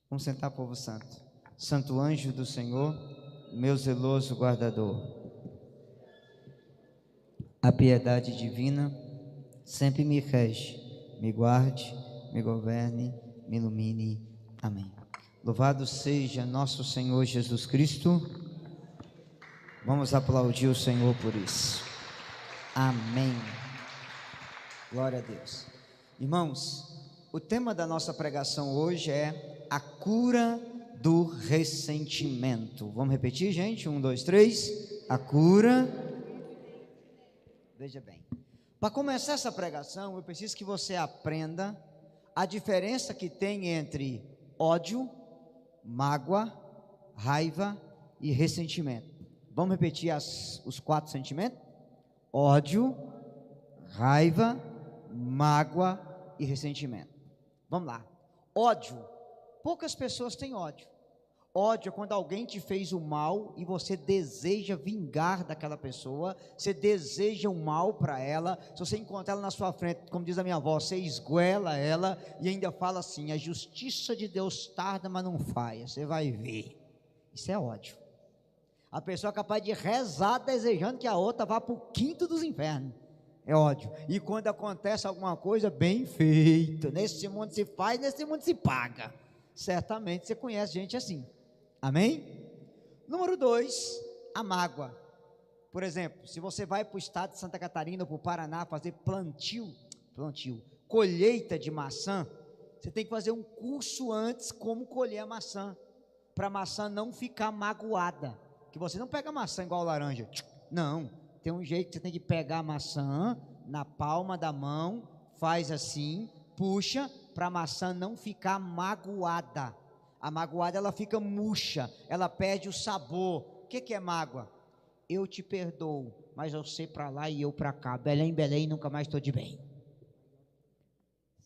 Vamos sentar, povo santo. Santo anjo do Senhor, meu zeloso guardador, a piedade divina sempre me rege, me guarde, me governe, me ilumine. Amém. Louvado seja nosso Senhor Jesus Cristo. Vamos aplaudir o Senhor por isso. Amém. Glória a Deus. Irmãos, o tema da nossa pregação hoje é a cura do ressentimento. Vamos repetir, gente? 1, 2, 3. A cura. Veja bem. Para começar essa pregação, eu preciso que você aprenda a diferença que tem entre ódio, mágoa, raiva e ressentimento. Vamos repetir os 4 sentimentos? Ódio, raiva, mágoa e ressentimento. Vamos lá. Ódio. Poucas pessoas têm ódio. Ódio é quando alguém te fez o mal e você deseja vingar daquela pessoa, você deseja o mal para ela. Se você encontrar ela na sua frente, como diz a minha avó, você esguela ela e ainda fala assim: a justiça de Deus tarda, mas não falha, você vai ver. Isso é ódio. A pessoa é capaz de rezar desejando que a outra vá para o quinto dos infernos. É ódio. E quando acontece alguma coisa, bem feito, nesse mundo se faz, nesse mundo se paga. Certamente você conhece gente assim. Amém? Número 2, a mágoa. Por exemplo, se você vai para o estado de Santa Catarina ou para o Paraná fazer plantio, colheita de maçã, você tem que fazer um curso antes como colher a maçã, para a maçã não ficar magoada. Que você não pega a maçã igual a laranja. Não, tem um jeito que você tem que pegar a maçã na palma da mão, faz assim, puxa, para a maçã não ficar magoada. A magoada, ela fica murcha, ela perde o sabor. O que é mágoa? Eu te perdoo, mas você para lá e eu para cá. Belém, Belém, nunca mais estou de bem.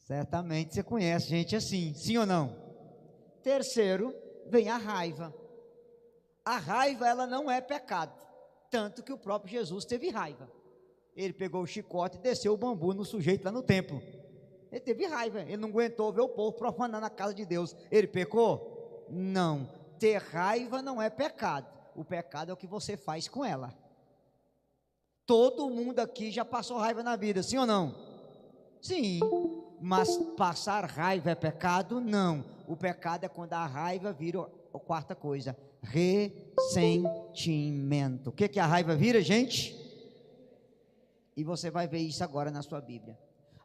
Certamente você conhece gente assim, sim ou não? Terceiro, vem a raiva. A raiva, ela não é pecado, tanto que o próprio Jesus teve raiva. Ele pegou o chicote e desceu o bambu no sujeito lá no templo. Ele teve raiva, ele não aguentou ver o povo profanando a casa de Deus. Ele pecou? Não. Ter raiva não é pecado. O pecado é o que você faz com ela. Todo mundo aqui já passou raiva na vida, sim ou não? Sim. Mas passar raiva é pecado? Não. O pecado é quando a raiva vira a quarta coisa: ressentimento. O que a raiva vira, gente? E você vai ver isso agora na sua Bíblia.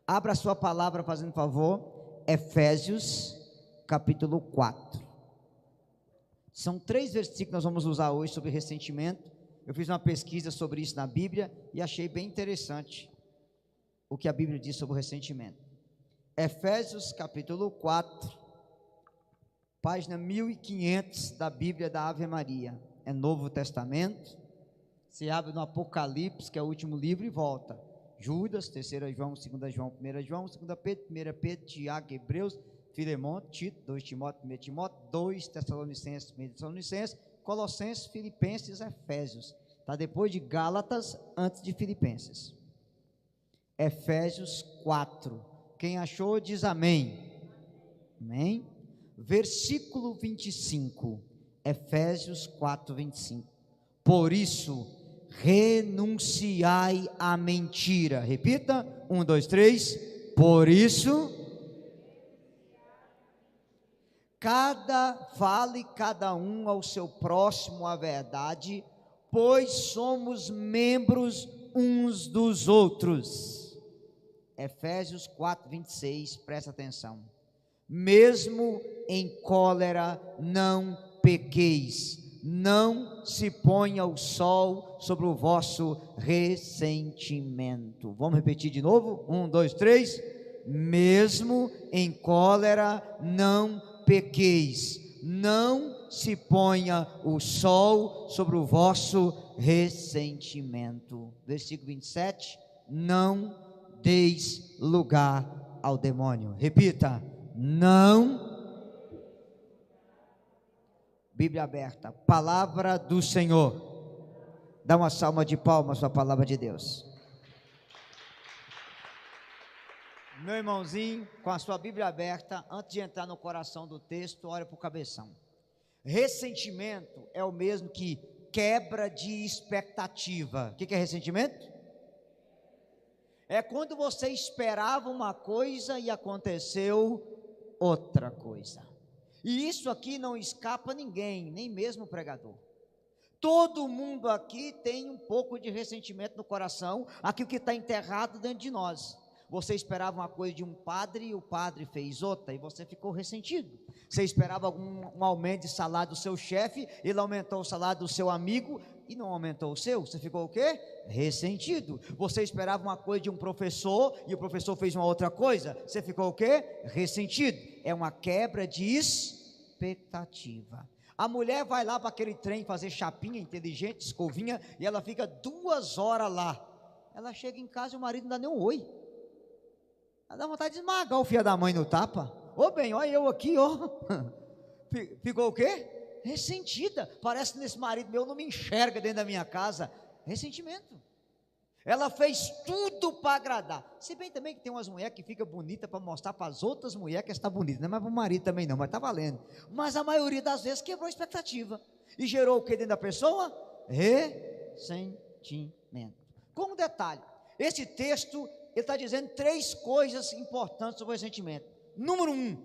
Abra a sua palavra, fazendo favor, Efésios, capítulo 4. São 3 versículos que nós vamos usar hoje sobre ressentimento. Eu fiz uma pesquisa sobre isso na Bíblia e achei bem interessante o que a Bíblia diz sobre o ressentimento. Efésios, capítulo 4, página 1500 da Bíblia da Ave Maria. É Novo Testamento. Você abre no Apocalipse, que é o último livro, e volta. Judas, 3 João, 2 João, 1 João, 2 Pedro, 1 Pedro, Tiago, Hebreus, Filemão, Tito, 2 Timóteo, 1 Timóteo, 2 Tessalonicenses, 1 Tessalonicenses, Colossenses, Filipenses, Efésios. Está depois de Gálatas, antes de Filipenses. Efésios 4. Quem achou, diz amém. Amém? Versículo 25. Efésios 4, 25. Por isso, renunciai à mentira. Repita, 1, 2, 3. Por isso, fale cada um ao seu próximo a verdade, pois somos membros uns dos outros. Efésios 4, 26, presta atenção. Mesmo em cólera não pequeis, não se ponha o sol sobre o vosso ressentimento. Vamos repetir de novo? 1, 2, 3. Mesmo em cólera não pequeis, não se ponha o sol sobre o vosso ressentimento. Versículo 27. Não deis lugar ao demônio. Repita: não. Bíblia aberta, palavra do Senhor. Dá uma salva de palmas à palavra de Deus. Meu irmãozinho, com a sua Bíblia aberta, antes de entrar no coração do texto, olha para o cabeção. Ressentimento é o mesmo que quebra de expectativa. O que é ressentimento? É quando você esperava uma coisa e aconteceu outra coisa. E isso aqui não escapa a ninguém, nem mesmo o pregador. Todo mundo aqui tem um pouco de ressentimento no coração, aquilo que está enterrado dentro de nós. Você esperava uma coisa de um padre e o padre fez outra e você ficou ressentido. Você esperava um aumento de salário do seu chefe, ele aumentou o salário do seu amigo e não aumentou o seu. Você ficou o quê? Ressentido. Você esperava uma coisa de um professor e o professor fez uma outra coisa. Você ficou o quê? Ressentido. É uma quebra de expectativa. A mulher vai lá para aquele trem fazer chapinha inteligente, escovinha, e ela fica 2 horas lá. Ela chega em casa e o marido não dá nem um oi. Ela dá vontade de esmagar o filho da mãe no tapa. Ô bem, olha eu aqui, ó. Ficou o quê? Ressentida. Parece que esse marido meu não me enxerga dentro da minha casa. Ressentimento. Ela fez tudo para agradar. Se bem também que tem umas mulheres que ficam bonitas para mostrar para as outras mulheres que está bonita, não é mais para o marido também não, mas está valendo. Mas a maioria das vezes quebrou a expectativa. E gerou o que dentro da pessoa? Ressentimento. Com um detalhe, esse texto, ele está dizendo 3 coisas importantes sobre o ressentimento. Número 1,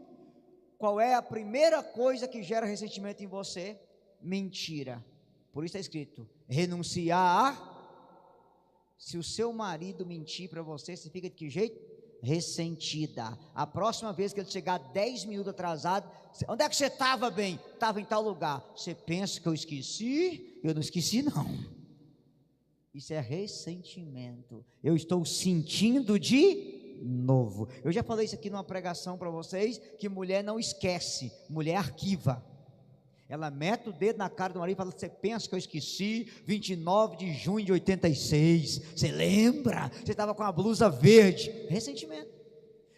qual é a primeira coisa que gera ressentimento em você? Mentira. Por isso está escrito, renunciar a... Se o seu marido mentir para você, você fica de que jeito? Ressentida. A próxima vez que ele chegar 10 minutos atrasado, onde é que você estava, bem? Estava em tal lugar. Você pensa que eu esqueci? Eu não esqueci não. Isso é ressentimento. Eu estou sentindo de novo. Eu já falei isso aqui numa pregação para vocês, que mulher não esquece, mulher arquiva. Ela mete o dedo na cara do marido e fala, você pensa que eu esqueci? 29 de junho de 86, você lembra? Você estava com a blusa verde. Ressentimento.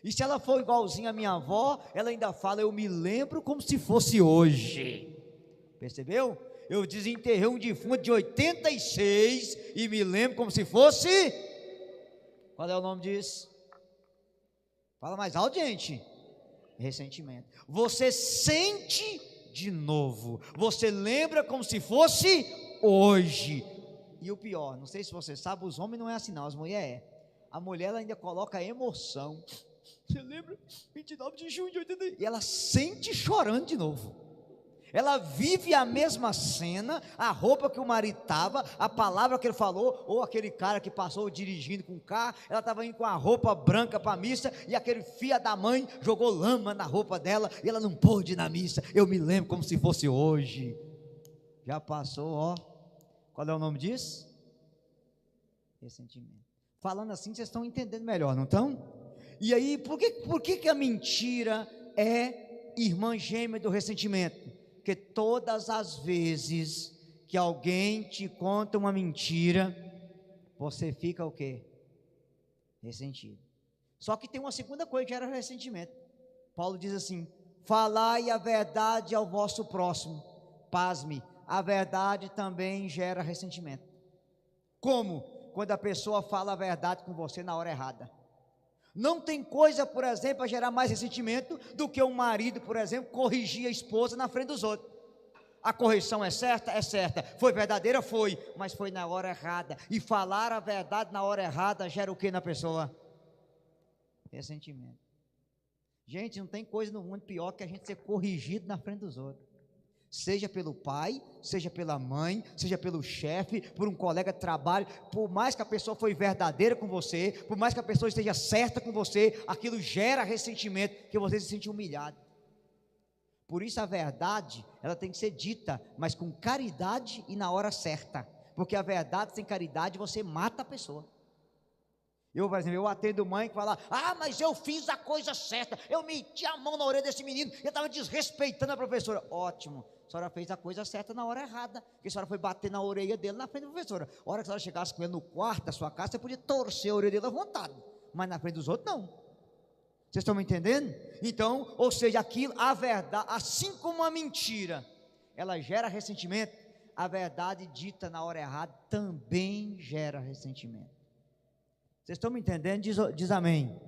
E se ela for igualzinha a minha avó, ela ainda fala, eu me lembro como se fosse hoje. Percebeu? Eu desenterrei um defunto de 86 e me lembro como se fosse... Qual é o nome disso? Fala mais alto, gente. Ressentimento. Você sente de novo, você lembra como se fosse hoje. E o pior, não sei se você sabe, os homens não é assim não, as mulheres a mulher ela ainda coloca emoção. Você lembra? 29 de junho de 80, e ela sente chorando de novo. Ela vive a mesma cena, a roupa que o marido estava, a palavra que ele falou, ou aquele cara que passou dirigindo com o carro, ela estava indo com a roupa branca para a missa, e aquele filho da mãe jogou lama na roupa dela, e ela não pôde ir na missa. Eu me lembro como se fosse hoje. Já passou, ó. Qual é o nome disso? Ressentimento. Falando assim, vocês estão entendendo melhor, não estão? E aí, por que a mentira é irmã gêmea do ressentimento? Porque todas as vezes que alguém te conta uma mentira, você fica o quê? Ressentido. Só que tem uma segunda coisa que gera ressentimento. Paulo diz assim, falai a verdade ao vosso próximo. Pasme, a verdade também gera ressentimento. Como? Quando a pessoa fala a verdade com você na hora errada. Não tem coisa, por exemplo, a gerar mais ressentimento do que um marido, por exemplo, corrigir a esposa na frente dos outros. A correção é certa? É certa. Foi verdadeira? Foi, mas foi na hora errada. E falar a verdade na hora errada gera o que na pessoa? Ressentimento. Gente, não tem coisa no mundo pior que a gente ser corrigido na frente dos outros. Seja pelo pai, seja pela mãe, seja pelo chefe, por um colega de trabalho, por mais que a pessoa foi verdadeira com você, por mais que a pessoa esteja certa com você, aquilo gera ressentimento, que você se sente humilhado. Por isso a verdade, ela tem que ser dita, mas com caridade e na hora certa, porque a verdade sem caridade, você mata a pessoa. Eu, por exemplo, eu atendo mãe que fala, mas eu fiz a coisa certa, eu meti a mão na orelha desse menino, eu estava desrespeitando a professora. Ótimo, a senhora fez a coisa certa na hora errada, porque a senhora foi bater na orelha dele na frente da professora. A hora que a senhora chegasse com ele no quarto da sua casa, você podia torcer a orelha dele à vontade, mas na frente dos outros não. Vocês estão me entendendo? Então, ou seja, aquilo, a verdade, assim como a mentira, ela gera ressentimento, a verdade dita na hora errada também gera ressentimento. Vocês estão me entendendo? Diz amém.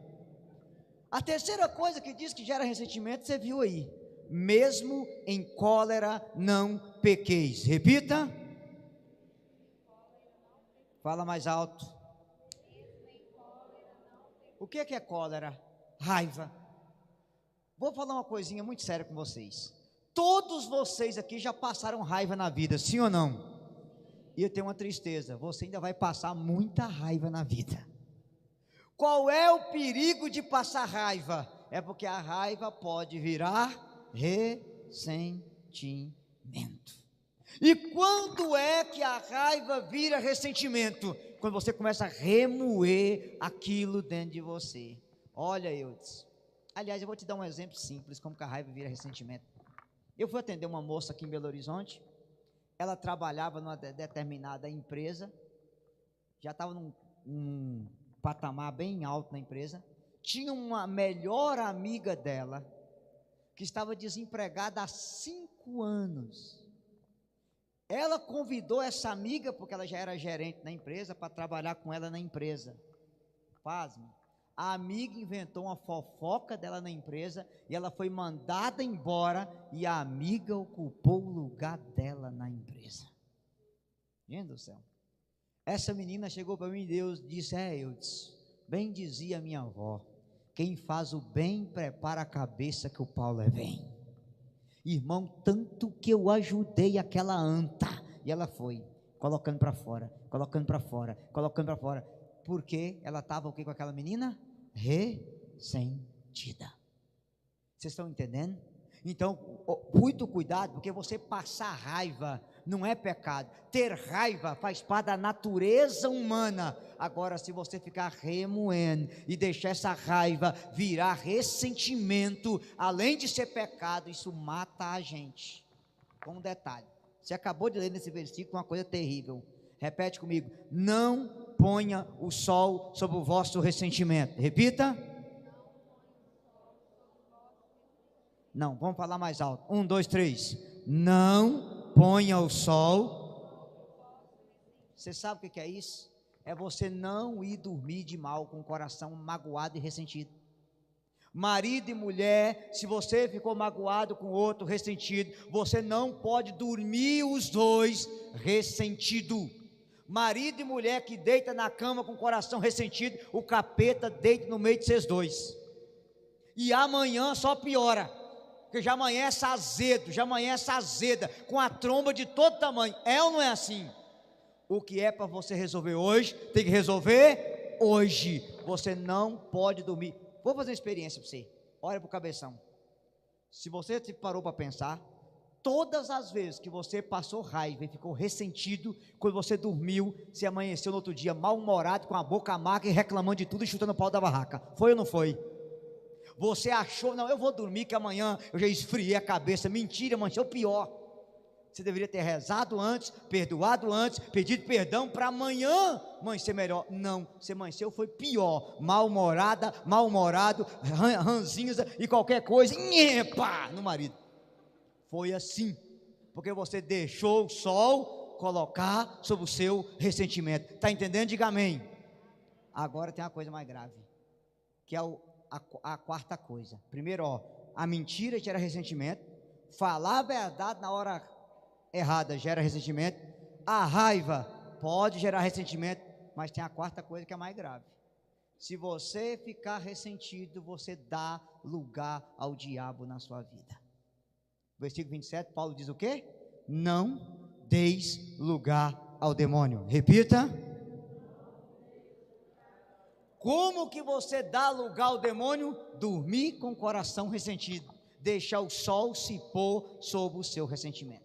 A terceira coisa que diz que gera ressentimento, você viu aí. Mesmo em cólera não pequeis. Repita. Fala mais alto. O que é cólera? Raiva. Vou falar uma coisinha muito séria com vocês. Todos vocês aqui já passaram raiva na vida, sim ou não? E eu tenho uma tristeza, você ainda vai passar muita raiva na vida. Qual é o perigo de passar raiva? É porque a raiva pode virar ressentimento. E quando é que a raiva vira ressentimento? Quando você começa a remoer aquilo dentro de você. Olha, Eudes. Aliás, eu vou te dar um exemplo simples, como que a raiva vira ressentimento. Eu fui atender uma moça aqui em Belo Horizonte. Ela trabalhava numa determinada empresa. Já estava num patamar bem alto na empresa. Tinha uma melhor amiga dela, que estava desempregada há 5 anos. Ela convidou essa amiga, porque ela já era gerente na empresa, para trabalhar com ela na empresa. Pasme. A amiga inventou uma fofoca dela na empresa, e ela foi mandada embora, e a amiga ocupou o lugar dela na empresa. Gente do céu. Essa menina chegou para mim e Deus disse: Eudes, bem dizia minha avó, quem faz o bem prepara a cabeça que o Paulo é bem. Irmão, tanto que eu ajudei aquela anta, e ela foi colocando para fora, colocando para fora, colocando para fora, porque ela estava o que com aquela menina? Ressentida. Vocês estão entendendo? Então, muito cuidado, porque você passar raiva não é pecado. Ter raiva faz parte da natureza humana. Agora, se você ficar remoendo e deixar essa raiva virar ressentimento, além de ser pecado, isso mata a gente. Com um detalhe, você acabou de ler nesse versículo uma coisa terrível. Repete comigo: não ponha o sol sobre o vosso ressentimento. Repita. Não, vamos falar mais alto. 1, 2, 3. Não ponha o sol. Você sabe o que é isso? É você não ir dormir de mal, com o coração magoado e ressentido. Marido e mulher, se você ficou magoado com o outro, ressentido, você não pode dormir os dois ressentido. Marido e mulher que deita na cama com o coração ressentido, o capeta deita no meio de vocês dois. E amanhã só piora, porque já amanhece azedo, já amanhece azeda, com a tromba de todo tamanho. É ou não é assim? O que é para você resolver hoje, tem que resolver hoje. Você não pode dormir. Vou fazer uma experiência para você. Olha para o cabeção. Se você parou para pensar, todas as vezes que você passou raiva e ficou ressentido, quando você dormiu, se amanheceu no outro dia mal-humorado, com a boca amarga e reclamando de tudo e chutando o pau da barraca. Foi ou não foi? Você achou, não, eu vou dormir que amanhã eu já esfriei a cabeça. Mentira, amanheceu pior. Você deveria ter rezado antes, perdoado antes, pedido perdão para amanhã amanhecer melhor. Não, você amanheceu foi pior. Mal-humorada, mal-humorado, ranzinza e qualquer coisa, nhepa, no marido. Foi assim, porque você deixou o sol colocar sobre o seu ressentimento. Está entendendo? Diga amém. Agora tem uma coisa mais grave, que é a quarta coisa. Primeiro, a mentira gera ressentimento. Falar a verdade na hora errada gera ressentimento. A raiva pode gerar ressentimento, mas tem a quarta coisa que é mais grave. Se você ficar ressentido, você dá lugar ao diabo na sua vida. Versículo 27, Paulo diz o quê? Não deis lugar ao demônio. Repita. Como que você dá lugar ao demônio? Dormir com o coração ressentido, deixar o sol se pôr sobre o seu ressentimento.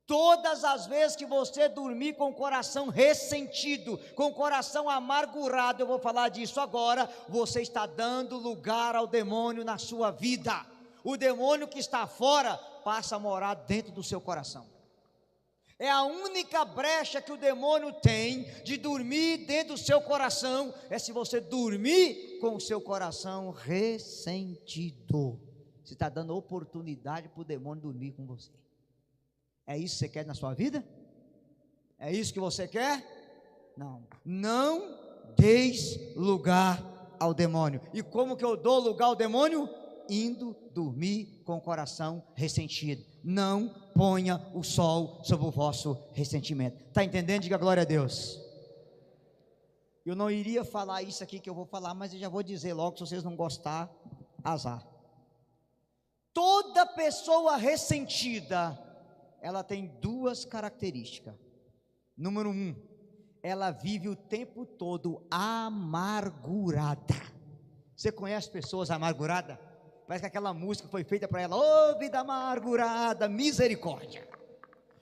Todas as vezes que você dormir com o coração ressentido, com o coração amargurado, eu vou falar disso agora, você está dando lugar ao demônio na sua vida. O demônio que está fora passa a morar dentro do seu coração. É a única brecha que o demônio tem de dormir dentro do seu coração, é se você dormir com o seu coração ressentido. Você está dando oportunidade para o demônio dormir com você. É isso que você quer na sua vida? É isso que você quer? Não. Não deis lugar ao demônio. E como que eu dou lugar ao demônio? Indo dormir com o coração ressentido. Não ponha o sol sobre o vosso ressentimento. Está entendendo? Diga glória a Deus. Eu não iria falar isso aqui que eu vou falar, mas eu já vou dizer logo, se vocês não gostar, azar. Toda pessoa ressentida, ela tem duas características. Número 1, ela vive o tempo todo amargurada. Você conhece pessoas amarguradas? Parece que aquela música foi feita para ela. Ô vida amargurada, misericórdia.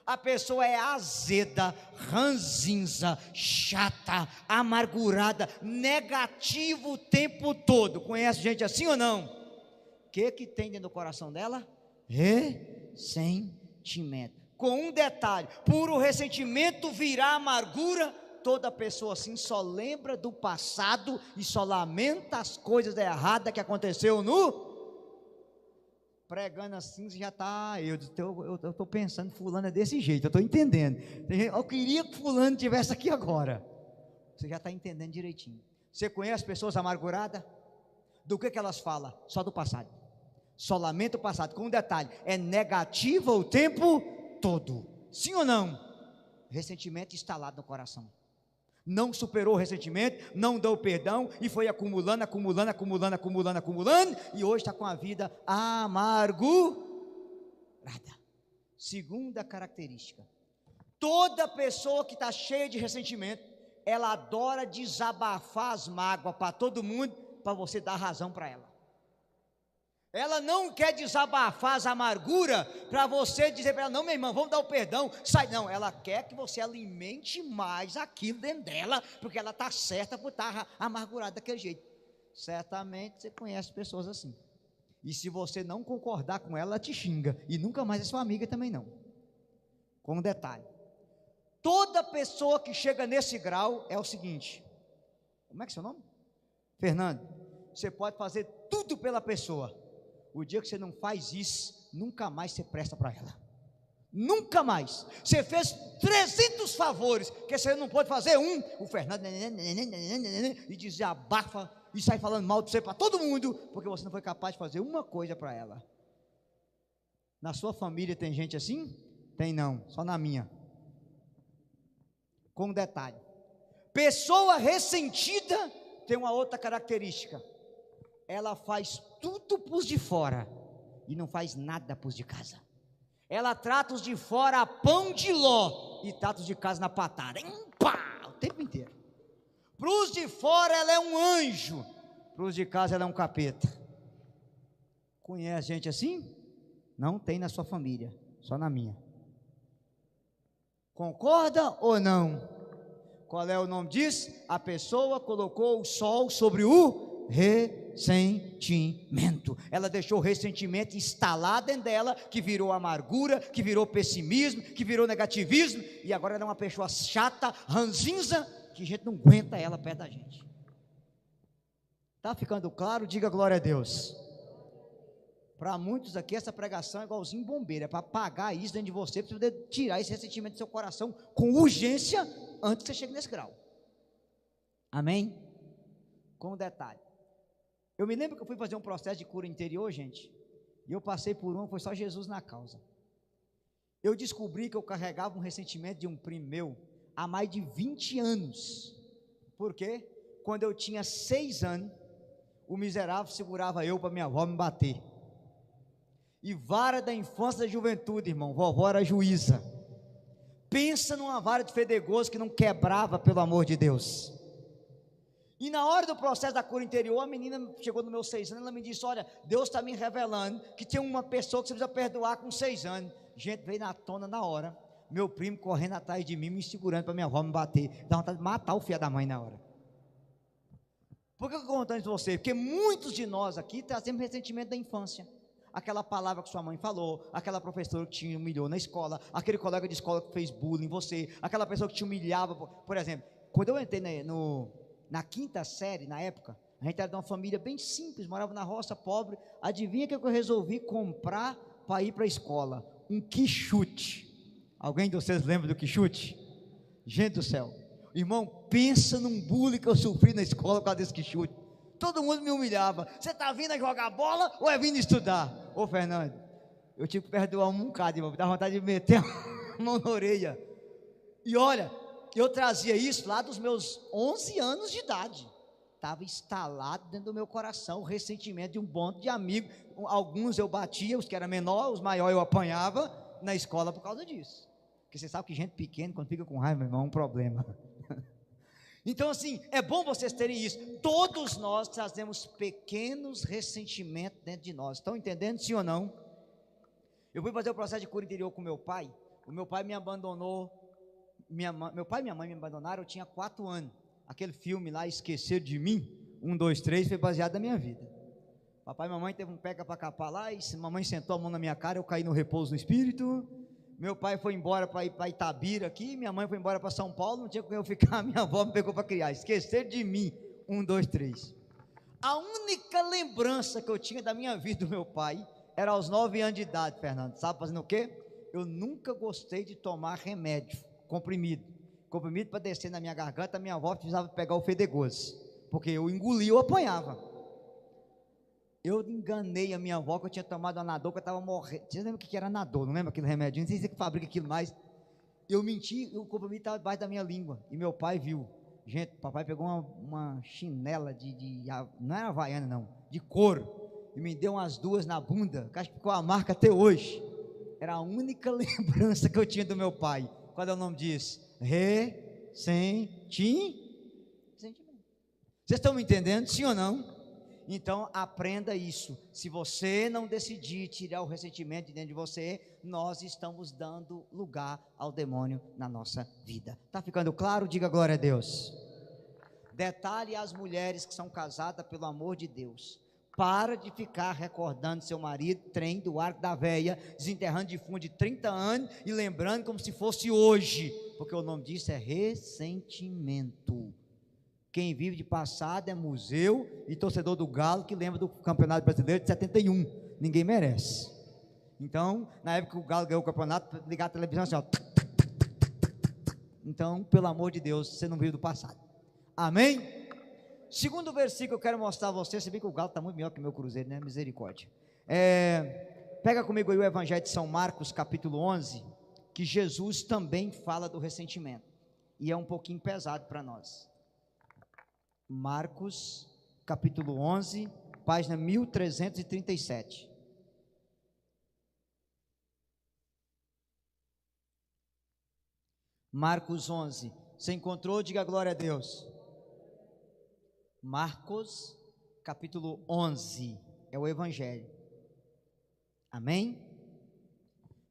A pessoa é azeda, ranzinza, chata, amargurada, negativa o tempo todo. Conhece gente assim ou não? O que tem dentro do coração dela? Ressentimento. Com um detalhe: por o ressentimento virar amargura, toda pessoa assim só lembra do passado e só lamenta as coisas erradas que aconteceu no... Pregando assim, você já está... Eu estou pensando, fulano é desse jeito, eu estou entendendo. Eu queria que fulano estivesse aqui agora. Você já está entendendo direitinho. Você conhece pessoas amarguradas? Do que elas falam? Só do passado. Só lamenta o passado. Com um detalhe: é negativa o tempo todo. Sim ou não? Ressentimento instalado no coração. Não superou o ressentimento, não deu perdão e foi acumulando, e hoje está com a vida amargurada. Segunda característica: toda pessoa que está cheia de ressentimento, ela adora desabafar as mágoas para todo mundo, para você dar razão para ela. Ela não quer desabafar as amarguras para você dizer para ela: não, minha irmã, vamos dar o perdão, sai. Não, ela quer que você alimente mais aquilo dentro dela, porque ela está certa por estar amargurada daquele jeito. Certamente você conhece pessoas assim, e se você não concordar com ela, ela te xinga, e nunca mais é sua amiga também não. Com um detalhe: toda pessoa que chega nesse grau é o seguinte... Como é que é seu nome? Fernando. Você pode fazer tudo pela pessoa, o dia que você não faz isso, nunca mais você presta para ela. Nunca mais. Você fez 300 favores, que você não pode fazer um. O Fernando e desabafa e sai falando mal de você para todo mundo, porque você não foi capaz de fazer uma coisa para ela. Na sua família tem gente assim? Tem não, só na minha. Com um detalhe: pessoa ressentida tem uma outra característica: ela faz tudo para os de fora e não faz nada para os de casa. Ela trata os de fora a pão de ló e trata os de casa na patada, o tempo inteiro. Para os de fora ela é um anjo, para os de casa ela é um capeta. Conhece gente assim? Não tem na sua família, só na minha. Concorda ou não? Qual é o nome disso? A pessoa colocou o sol sobre o ressentimento. Ela deixou o ressentimento instalado dentro dela, que virou amargura, que virou pessimismo, que virou negativismo, e agora ela é uma pessoa chata, ranzinza, que a gente não aguenta ela perto da gente. Está ficando claro? Diga glória a Deus. Para muitos aqui essa pregação é igualzinho bombeiro, é para apagar isso dentro de você, para poder tirar esse ressentimento do seu coração com urgência, antes que você chegue nesse grau. Amém? Com um detalhe: eu me lembro que eu fui fazer um processo de cura interior, gente, e eu passei por foi só Jesus na causa. Eu descobri que eu carregava um ressentimento de um primo meu há mais de 20 anos. Por quê? Quando eu tinha 6 anos, o miserável segurava eu para minha avó me bater. E vara da infância e da juventude, irmão, vovó era juíza. Pensa numa vara de fedegoso que não quebrava, pelo amor de Deus. E na hora do processo da cura interior, a menina chegou no meu 6 anos, ela me disse: olha, Deus está me revelando que tem uma pessoa que você precisa perdoar com 6 anos. Gente, veio na tona na hora, meu primo correndo atrás de mim, me segurando para minha avó me bater. Dá vontade de matar o filho da mãe na hora. Por que eu estou contando isso para você? Porque muitos de nós aqui trazemos ressentimento da infância. Aquela palavra que sua mãe falou, aquela professora que te humilhou na escola, aquele colega de escola que fez bullying em você, aquela pessoa que te humilhava. Por exemplo, quando eu entrei na quinta série, na época, a gente era de uma família bem simples, morava na roça, pobre. Adivinha o que eu resolvi comprar para ir para a escola? Um quichute. Alguém de vocês lembra do quichute? Gente do céu, irmão, pensa num bullying que eu sofri na escola por causa desse quichute. Todo mundo me humilhava. Você está vindo a jogar bola ou é vindo estudar? Ô Fernando, eu tive que perdoar um bocado, irmão. Dá vontade de meter a mão na orelha. E olha, eu trazia isso lá dos meus 11 anos de idade. Estava instalado dentro do meu coração o ressentimento de um bando de amigos. Alguns eu batia, os que eram menores, os maiores eu apanhava na escola por causa disso. Porque você sabe que gente pequena, quando fica com raiva, meu irmão, é um problema. Então, assim, é bom vocês terem isso. Todos nós trazemos pequenos ressentimentos dentro de nós. Estão entendendo, sim ou não? Eu fui fazer o processo de cura interior com meu pai. O meu pai me abandonou. Meu pai e minha mãe me abandonaram, eu tinha 4 anos. Aquele filme lá, Esquecer de Mim, 1, 2, 3, foi baseado na minha vida. Papai e mamãe teve um pega para capar lá, e mamãe sentou a mão na minha cara, eu caí no repouso no espírito. Meu pai foi embora para ir para Itabira aqui, minha mãe foi embora para São Paulo, não tinha com quem eu ficar, minha avó me pegou para criar. Esquecer de Mim, 1, 2, 3. A única lembrança que eu tinha da minha vida do meu pai era aos 9 anos de idade, Fernando. Sabe fazendo o quê? Eu nunca gostei de tomar remédio, comprimido para descer na minha garganta. Minha avó precisava pegar o fedegoso, porque eu engolia, eu apanhava. Eu enganei a minha avó que eu tinha tomado anador, que eu estava morrendo. Você lembra o que era anador? Não lembra aquele remédio? Não sei se que fabrica aquilo mais. Eu menti, o comprimido estava debaixo da minha língua, e meu pai viu. Gente, papai pegou uma chinela não era havaiana não, de couro, e me deu umas 2 na bunda, que acho que ficou a marca até hoje. Era a única lembrança que eu tinha do meu pai. Qual é o nome disso? Ressentimento. Vocês estão me entendendo, sim ou não? Então aprenda isso. Se você não decidir tirar o ressentimento de dentro de você, nós estamos dando lugar ao demônio na nossa vida. Está ficando claro? Diga glória a Deus. Detalhe às mulheres que são casadas pelo amor de Deus: para de ficar recordando seu marido, trem do arco da véia, desenterrando de fundo de 30 anos e lembrando como se fosse hoje, porque o nome disso é ressentimento. Quem vive de passado é museu e torcedor do Galo que lembra do Campeonato Brasileiro de 71. Ninguém merece. Então, na época que o Galo ganhou o campeonato, ligar a televisão assim, ó. Então, pelo amor de Deus, você não vive do passado. Amém? Segundo versículo que eu quero mostrar a você, se bem que o Galo está muito melhor que o meu Cruzeiro, né? Misericórdia. Pega comigo aí o Evangelho de São Marcos, capítulo 11, que Jesus também fala do ressentimento. E é um pouquinho pesado para nós. Marcos, capítulo 11, página 1337. Marcos 11. Você encontrou? Diga glória a Deus. Marcos, capítulo 11, é o Evangelho. Amém?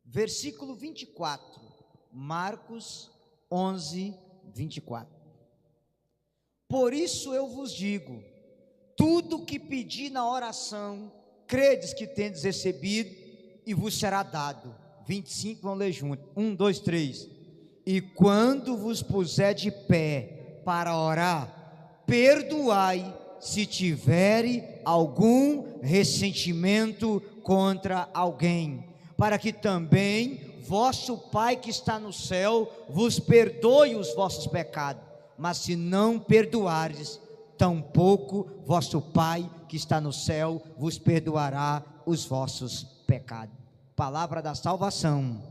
Versículo 24. Marcos 11, 24. Por isso eu vos digo, tudo que pedi na oração, credes que tendes recebido, e vos será dado. 25, vamos ler junto. 1, 2, 3. E quando vos puser de pé para orar, perdoai se tiverem algum ressentimento contra alguém, para que também vosso Pai que está no céu vos perdoe os vossos pecados. Mas se não perdoares, tampouco vosso Pai que está no céu vos perdoará os vossos pecados. Palavra da salvação.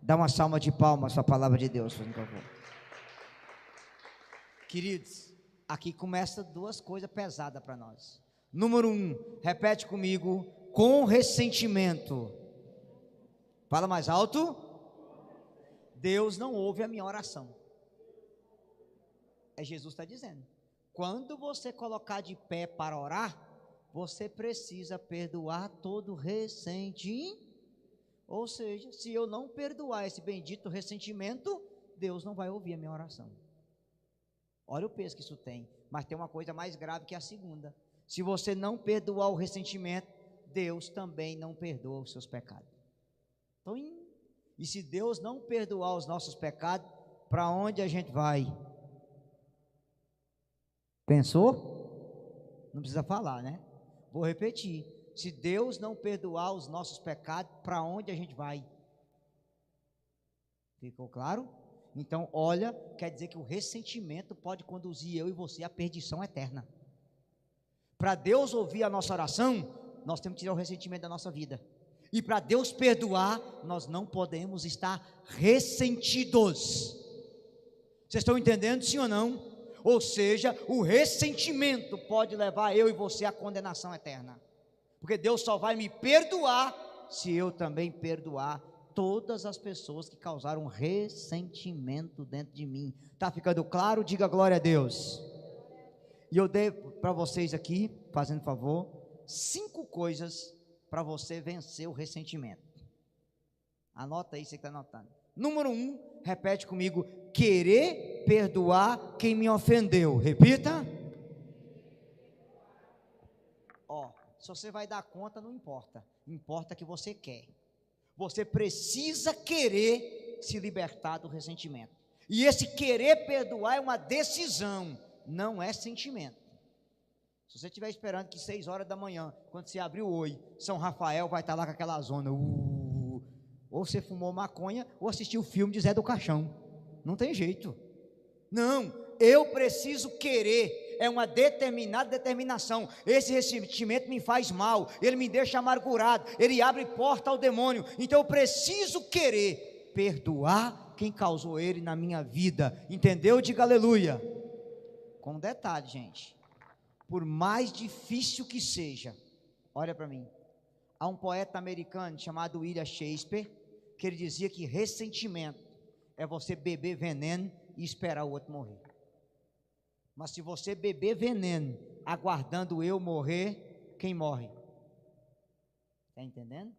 Dá uma salva de palmas para a palavra de Deus, por favor. Queridos, aqui começa 2 coisas pesadas para nós. Número 1, repete comigo: com ressentimento. Fala mais alto. Deus não ouve a minha oração. Jesus está dizendo, quando você colocar de pé para orar, você precisa perdoar todo ressentimento. Ou seja, se eu não perdoar esse bendito ressentimento, Deus não vai ouvir a minha oração. Olha o peso que isso tem. Mas tem uma coisa mais grave que a segunda: se você não perdoar o ressentimento, Deus também não perdoa os seus pecados. Então, e se Deus não perdoar os nossos pecados, para onde a gente vai? Pensou? Não precisa falar, né? Vou repetir: se Deus não perdoar os nossos pecados, para onde a gente vai? Ficou claro? Então, olha, quer dizer que o ressentimento pode conduzir eu e você à perdição eterna. para Deus ouvir a nossa oração, nós temos que tirar o ressentimento da nossa vida. E para Deus perdoar, nós não podemos estar ressentidos. Vocês estão entendendo, sim ou não? Ou seja, o ressentimento pode levar eu e você à condenação eterna. Porque Deus só vai me perdoar se eu também perdoar todas as pessoas que causaram ressentimento dentro de mim. Está ficando claro? Diga glória a Deus. E eu dei para vocês aqui, fazendo favor, 5 coisas para você vencer o ressentimento. Anota aí, você que está anotando. Número 1, repete comigo: querer perdoar quem me ofendeu. Repita. Se você vai dar conta, não importa. Importa que você quer. Você precisa querer se libertar do ressentimento. E esse querer perdoar é uma decisão, não é sentimento. Se você estiver esperando que 6 horas da manhã, quando você abrir o Oi, São Rafael vai estar lá com aquela zona, ou você fumou maconha, ou assistiu o filme de Zé do Caixão. Não tem jeito. Não, eu preciso querer, é uma determinação. Esse ressentimento me faz mal, ele me deixa amargurado, ele abre porta ao demônio. Então eu preciso querer perdoar quem causou ele na minha vida. Entendeu? Diga aleluia. Com um detalhe, gente, por mais difícil que seja, olha para mim, há um poeta americano chamado William Shakespeare, que ele dizia que ressentimento é você beber veneno e esperar o outro morrer. Mas se você beber veneno aguardando eu morrer, quem morre? Está entendendo?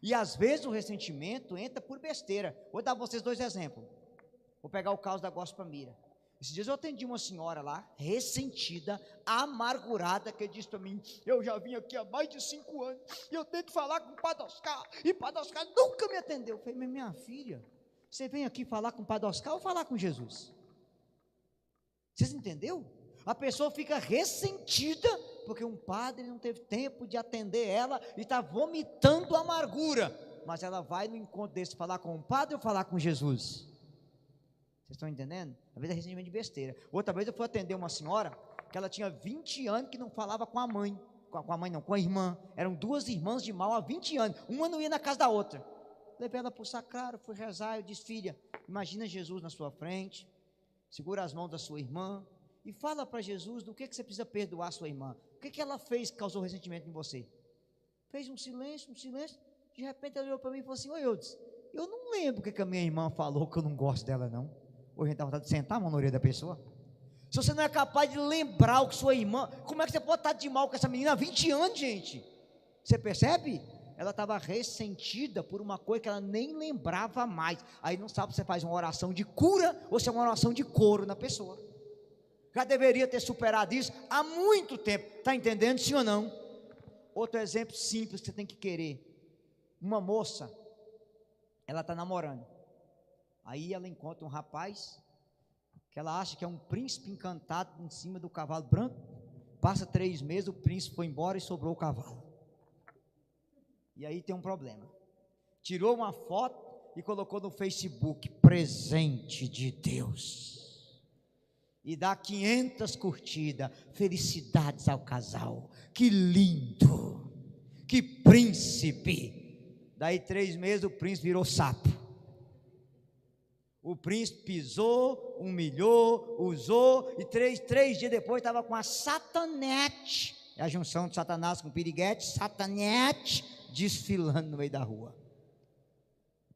E às vezes o ressentimento entra por besteira. Vou dar a vocês 2 exemplos. Vou pegar o caso da Gospel Mira. Esses dias eu atendi uma senhora lá, ressentida, amargurada, que disse para mim: eu já vim aqui há mais de 5 anos, e eu tento falar com o Padre Oscar, e o Padre Oscar nunca me atendeu. Eu falei: mas minha filha, você vem aqui falar com o Padre Oscar ou falar com Jesus? Vocês entenderam? A pessoa fica ressentida, porque um padre não teve tempo de atender ela, e está vomitando amargura, mas ela vai no encontro desse falar com o padre ou falar com Jesus? Vocês estão entendendo? Às vezes é ressentimento de besteira. Outra vez eu fui atender uma senhora, que ela tinha 20 anos que não falava com a mãe, com a mãe não, com a irmã. Eram 2 irmãs de mal há 20 anos, uma não ia na casa da outra. Levei ela para o sacrário, fui rezar, eu disse: filha, imagina Jesus na sua frente, segura as mãos da sua irmã, e fala para Jesus do que você precisa perdoar a sua irmã. O que ela fez que causou ressentimento em você? Fez um silêncio, de repente ela olhou para mim e falou assim: oi, Eudes, eu não lembro o que a minha irmã falou, que eu não gosto dela não. Hoje a gente dá vontade de sentar a mão na orelha da pessoa. Se você não é capaz de lembrar o que sua irmã, como é que você pode estar de mal com essa menina há 20 anos, gente? Você percebe? Ela estava ressentida por uma coisa que ela nem lembrava mais. Aí não sabe se você faz uma oração de cura ou se é uma oração de coro na pessoa. Já deveria ter superado isso há muito tempo. Está entendendo, sim ou não? Outro exemplo simples que você tem que querer. Uma moça, ela está namorando. Aí ela encontra um rapaz, que ela acha que é um príncipe encantado em cima do cavalo branco. Passa 3 meses, o príncipe foi embora e sobrou o cavalo. E aí tem um problema. Tirou uma foto e colocou no Facebook: presente de Deus. E dá 500 curtidas. Felicidades ao casal. Que lindo. Que príncipe. Daí 3 meses o príncipe virou sapo. O príncipe pisou, humilhou, usou, e três dias depois estava com a satanete, é a junção de Satanás com piriguete, satanete, desfilando no meio da rua.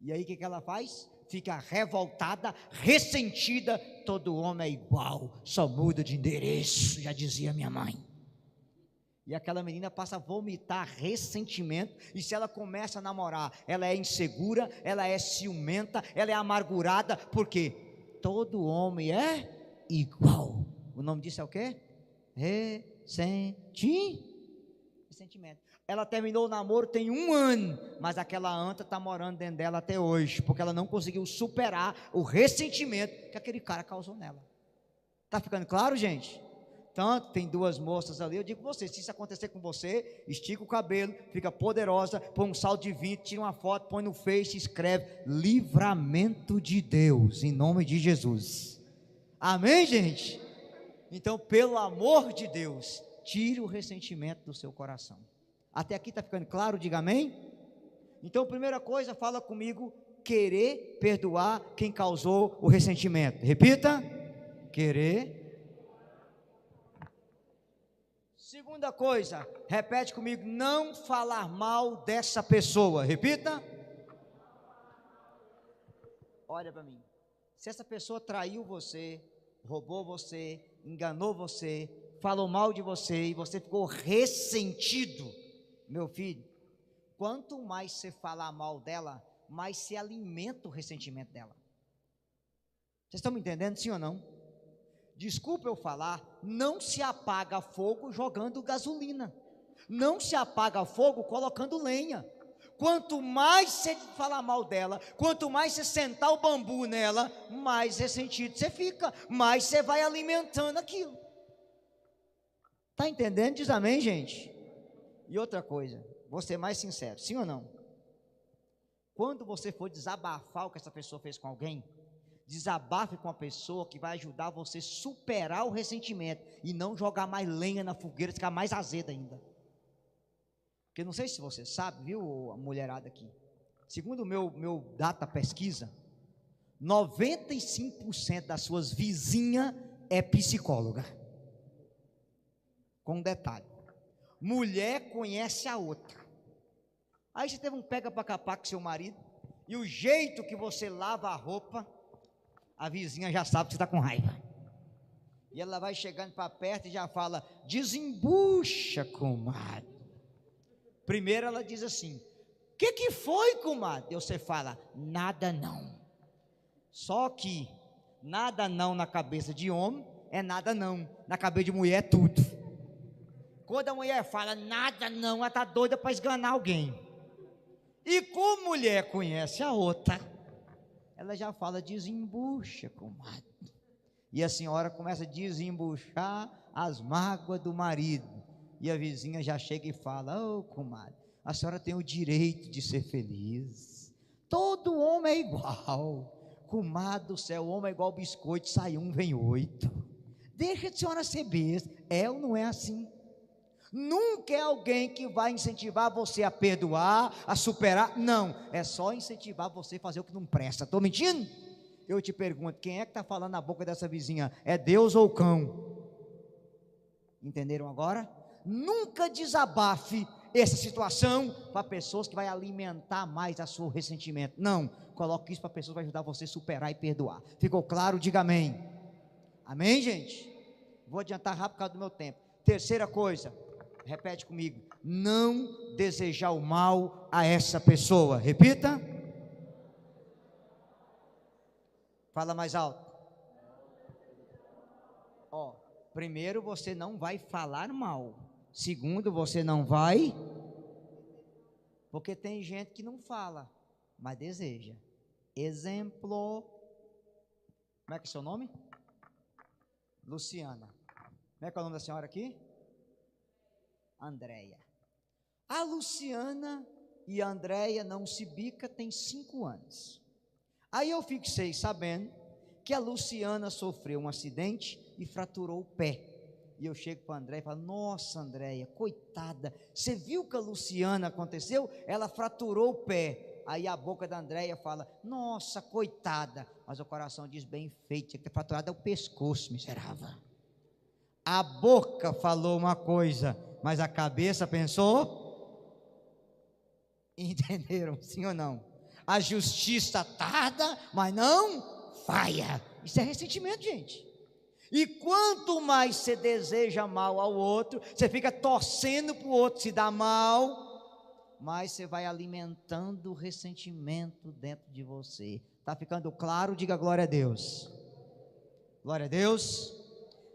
E aí o que ela faz? Fica revoltada, ressentida. Todo homem é igual, só muda de endereço, já dizia minha mãe. E aquela menina passa a vomitar ressentimento. E se ela começa a namorar, ela é insegura, ela é ciumenta, ela é amargurada, porque todo homem é igual. O nome disso é o quê? Ressentimento. Ela terminou o namoro tem 1 ano, mas aquela anta está morando dentro dela até hoje, porque ela não conseguiu superar o ressentimento que aquele cara causou nela. Está ficando claro, gente? Tanto tem 2 moças ali, eu digo para você, se isso acontecer com você, estica o cabelo, fica poderosa, põe um saldo de 20, tira uma foto, põe no Face, escreve: livramento de Deus, em nome de Jesus. Amém, gente? Então, pelo amor de Deus, tire o ressentimento do seu coração. Até aqui está ficando claro? Diga amém. Então, primeira coisa, fala comigo, querer perdoar quem causou o ressentimento. Repita, querer. Segunda coisa, repete comigo, não falar mal dessa pessoa. Repita. Olha para mim, se essa pessoa traiu você, roubou você, enganou você, falou mal de você e você ficou ressentido, meu filho, quanto mais você falar mal dela, mais se alimenta o ressentimento dela. Vocês estão me entendendo, sim ou não? Desculpa eu falar, não se apaga fogo jogando gasolina, não se apaga fogo colocando lenha. Quanto mais você falar mal dela, quanto mais você sentar o bambu nela, mais ressentido você fica, mais você vai alimentando aquilo. Está entendendo? Diz amém, gente. E outra coisa, vou ser mais sincero, sim ou não? Quando você for desabafar o que essa pessoa fez com alguém, desabafe com a pessoa que vai ajudar você a superar o ressentimento e não jogar mais lenha na fogueira, ficar mais azeda ainda. Porque não sei se você sabe, viu, a mulherada aqui, segundo o meu data pesquisa, 95% das suas vizinhas é psicóloga. Com um detalhe, mulher conhece a outra. Aí você teve um pega para capar com seu marido, e o jeito que você lava a roupa, a vizinha já sabe que você está com raiva. E ela vai chegando para perto e já fala, desembucha, comadre. Primeiro ela diz assim, o que foi, comadre? E você fala, nada não. Só que, nada não na cabeça de homem, é nada não. Na cabeça de mulher é tudo. Quando a mulher fala, nada não, ela está doida para esganar alguém. E como mulher conhece a outra, ela já fala, desembucha, comadre. E a senhora começa a desembuchar as mágoas do marido. E a vizinha já chega e fala, ô comadre, a senhora tem o direito de ser feliz. Todo homem é igual. Comadre do céu, o homem é igual biscoito, sai um, vem 8. Deixa a senhora ser besta. É ou não é assim? Nunca é alguém que vai incentivar você a perdoar, a superar. Não, é só incentivar você a fazer o que não presta. Estou mentindo? Eu te pergunto, quem é que está falando na boca dessa vizinha? É Deus ou o cão? Entenderam agora? Nunca desabafe essa situação para pessoas que vai alimentar mais a seu ressentimento. Não, coloque isso para pessoas que vai ajudar você a superar e perdoar. Ficou claro? Diga amém. Amém, gente? Vou adiantar rápido por causa do meu tempo. Terceira coisa, repete comigo, não desejar o mal a essa pessoa. Repita. Fala mais alto. Ó, primeiro você não vai falar mal. Segundo, você não vai, porque tem gente que não fala, mas deseja. Exemplo, como é que é seu nome? Luciana. Como é que é o nome da senhora aqui? Andréia. A Luciana e a Andréia não se bica tem 5 anos. Aí eu fiquei sabendo que a Luciana sofreu um acidente e fraturou o pé. E eu chego para a Andréia e falo, nossa Andréia, coitada, você viu que a Luciana aconteceu? Ela fraturou o pé. Aí a boca da Andréia fala, nossa, coitada. Mas o coração diz, bem feito, tinha que ter fraturado o pescoço, miserável. A boca falou uma coisa, mas a cabeça pensou? Entenderam, sim ou não? A justiça tarda, mas não falha. Isso é ressentimento, gente. E quanto mais você deseja mal ao outro, você fica torcendo para o outro se dar mal, mais você vai alimentando o ressentimento dentro de você. Está ficando claro? Diga glória a Deus. Glória a Deus.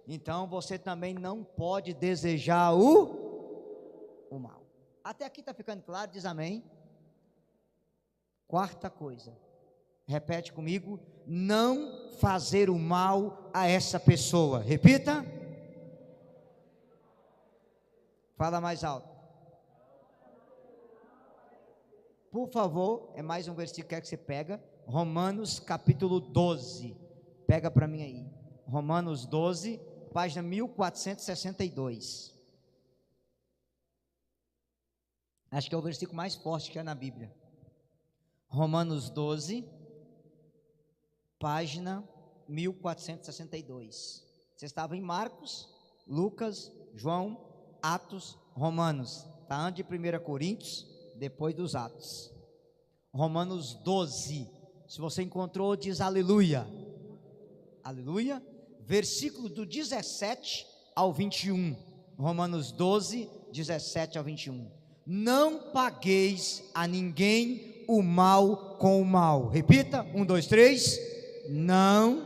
Então você também não pode desejar o mal. Até aqui está ficando claro? Diz amém. Quarta coisa, repete comigo, não fazer o mal a essa pessoa. Repita. Fala mais alto. Por favor, é mais um versículo que você pega, Romanos capítulo 12. Pega para mim aí. Romanos 12, página 1462. Acho que é o versículo mais forte que é na Bíblia. Romanos 12, página 1462. Você estava em Marcos, Lucas, João, Atos, Romanos. Está antes de 1 Coríntios, depois dos Atos. Romanos 12. Se você encontrou, diz aleluia. Aleluia. Versículo do 17 ao 21. Romanos 12, 17 ao 21. Não pagueis a ninguém o mal com o mal. Repita, 1, 2, 3. Não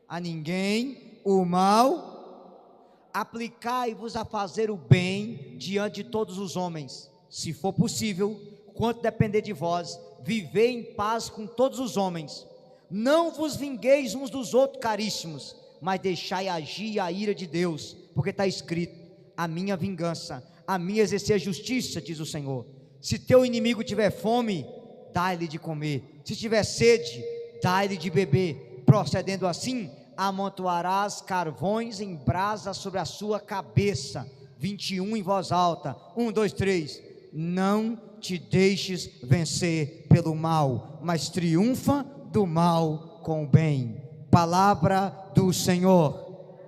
a ninguém o mal. Aplicai-vos a fazer o bem diante de todos os homens. Se for possível, quanto depender de vós, vivei em paz com todos os homens. Não vos vingueis uns dos outros, caríssimos, mas deixai agir a ira de Deus, porque está escrito: a minha vingança, a minha exercer a justiça, diz o Senhor. Se teu inimigo tiver fome, dá-lhe de comer, se tiver sede, dá-lhe de beber. Procedendo assim, amontoarás carvões em brasa sobre a sua cabeça. 21 em voz alta, 1, 2, 3. Não te deixes vencer pelo mal, mas triunfa do mal com o bem. Palavra do Senhor.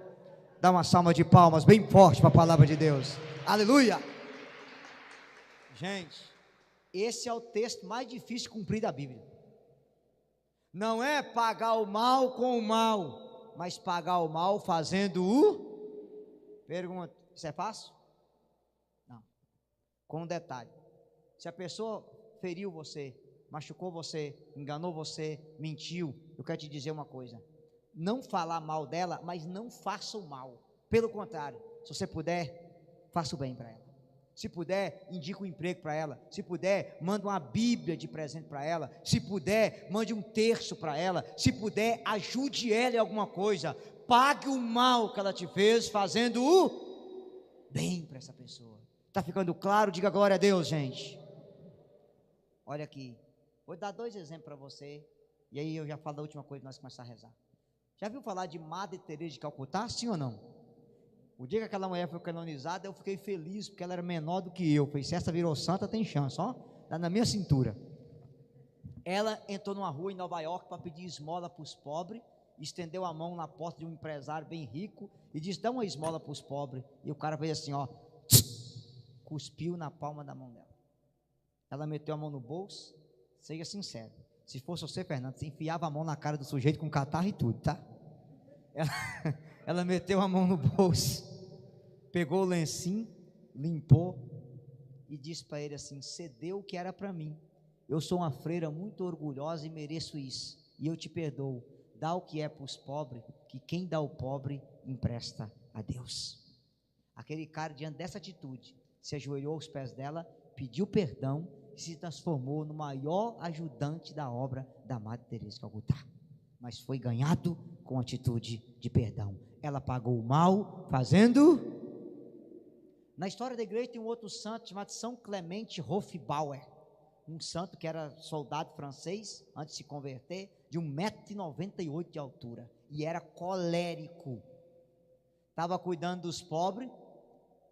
Dá uma salva de palmas bem forte para a palavra de Deus. Aleluia. Gente, esse é o texto mais difícil de cumprir da Bíblia. Não é pagar o mal com o mal, mas pagar o mal fazendo o... Pergunta, isso é fácil? Não. Com um detalhe: se a pessoa feriu você, machucou você, enganou você, mentiu, eu quero te dizer uma coisa: não falar mal dela, mas não faça o mal. Pelo contrário, se você puder, faça o bem para ela. Se puder, indique um emprego para ela. Se puder, manda uma Bíblia de presente para ela. Se puder, mande um terço para ela. Se puder, ajude ela em alguma coisa. Pague o mal que ela te fez, fazendo o bem para essa pessoa. Está ficando claro? Diga glória a Deus, gente. Olha aqui, vou dar 2 exemplos para você, e aí eu já falo da última coisa para nós começar a rezar. Já viu falar de Madre Teresa de Calcutá, sim ou não? O dia que aquela mulher foi canonizada, eu fiquei feliz, porque ela era menor do que eu. Falei: se essa virou santa, tem chance, ó, está na minha cintura. Ela entrou numa rua em Nova York para pedir esmola para os pobres, estendeu a mão na porta de um empresário bem rico e disse: dá uma esmola para os pobres. E o cara fez assim, ó, cuspiu na palma da mão dela. Ela meteu a mão no bolso. Seja sincero, se fosse você, Fernando, você enfiava a mão na cara do sujeito com catarro e tudo, tá? Ela meteu a mão no bolso, pegou o lencinho, limpou e disse para ele assim: cedeu o que era para mim. Eu sou uma freira muito orgulhosa e mereço isso, e eu te perdoo. Dá o que é para os pobres, que quem dá ao pobre empresta a Deus. Aquele cara, diante dessa atitude, se ajoelhou aos pés dela, pediu perdão e se transformou no maior ajudante da obra da Madre Teresa de Calcutá. Mas foi ganhado com atitude de perdão. Ela pagou o mal fazendo... Na história da igreja tem um outro santo chamado São Clemente Hofbauer, um santo que era soldado francês antes de se converter, de 1,98 m de altura, e era colérico. Estava cuidando dos pobres,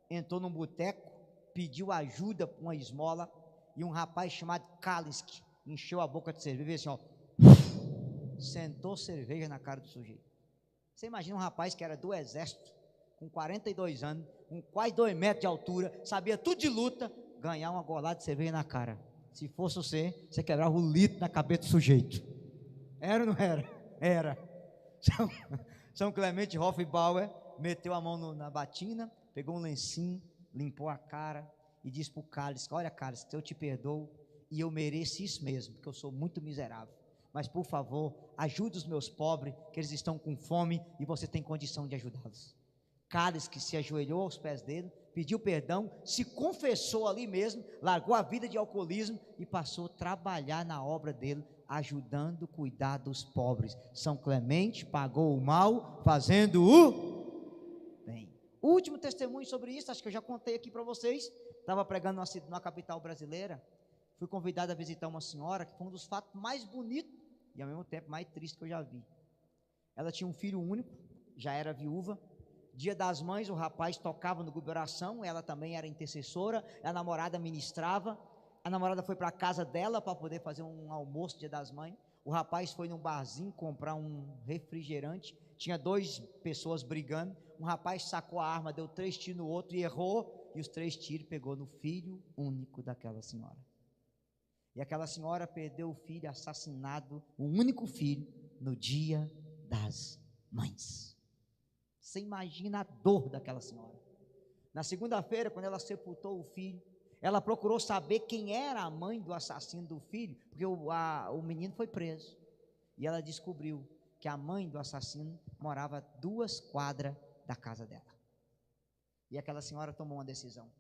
entrou num boteco, pediu ajuda para uma esmola, e um rapaz chamado Kalisk encheu a boca de cerveja, assim, ó, sentou cerveja na cara do sujeito. Você imagina um rapaz que era do exército, com 42 anos, com quase 2 metros de altura, sabia tudo de luta, ganhar uma golada de cerveja na cara. Se fosse você quebrava o litro na cabeça do sujeito. Era ou não era? Era. São Clemente Hofbauer meteu a mão na batina, pegou um lencinho, limpou a cara e disse para o Cálice: olha, Cálice, eu te perdoo e eu mereço isso mesmo, porque eu sou muito miserável, mas por favor, ajude os meus pobres, que eles estão com fome e você tem condição de ajudá-los. Cálice, que se ajoelhou aos pés dele, pediu perdão, se confessou ali mesmo, largou a vida de alcoolismo e passou a trabalhar na obra dele, ajudando a cuidar dos pobres. São Clemente pagou o mal fazendo o bem. O último testemunho sobre isso, acho que eu já contei aqui para vocês. Estava pregando numa capital brasileira, fui convidado a visitar uma senhora que foi um dos fatos mais bonitos e ao mesmo tempo mais tristes que eu já vi. Ela tinha um filho único, já era viúva, Dia das Mães, o rapaz tocava no grupo de oração, ela também era intercessora, a namorada ministrava, a namorada foi para a casa dela para poder fazer um almoço Dia das Mães, o rapaz foi num barzinho comprar um refrigerante, tinha 2 pessoas brigando, um rapaz sacou a arma, deu 3 tiros no outro e errou, e os 3 tiros pegou no filho único daquela senhora. E aquela senhora perdeu o filho assassinado, o único filho, no Dia das Mães. Você imagina a dor daquela senhora. Na segunda-feira, quando ela sepultou o filho, ela procurou saber quem era a mãe do assassino do filho, porque o menino foi preso. E ela descobriu que a mãe do assassino morava 2 quadras da casa dela. E aquela senhora tomou uma decisão.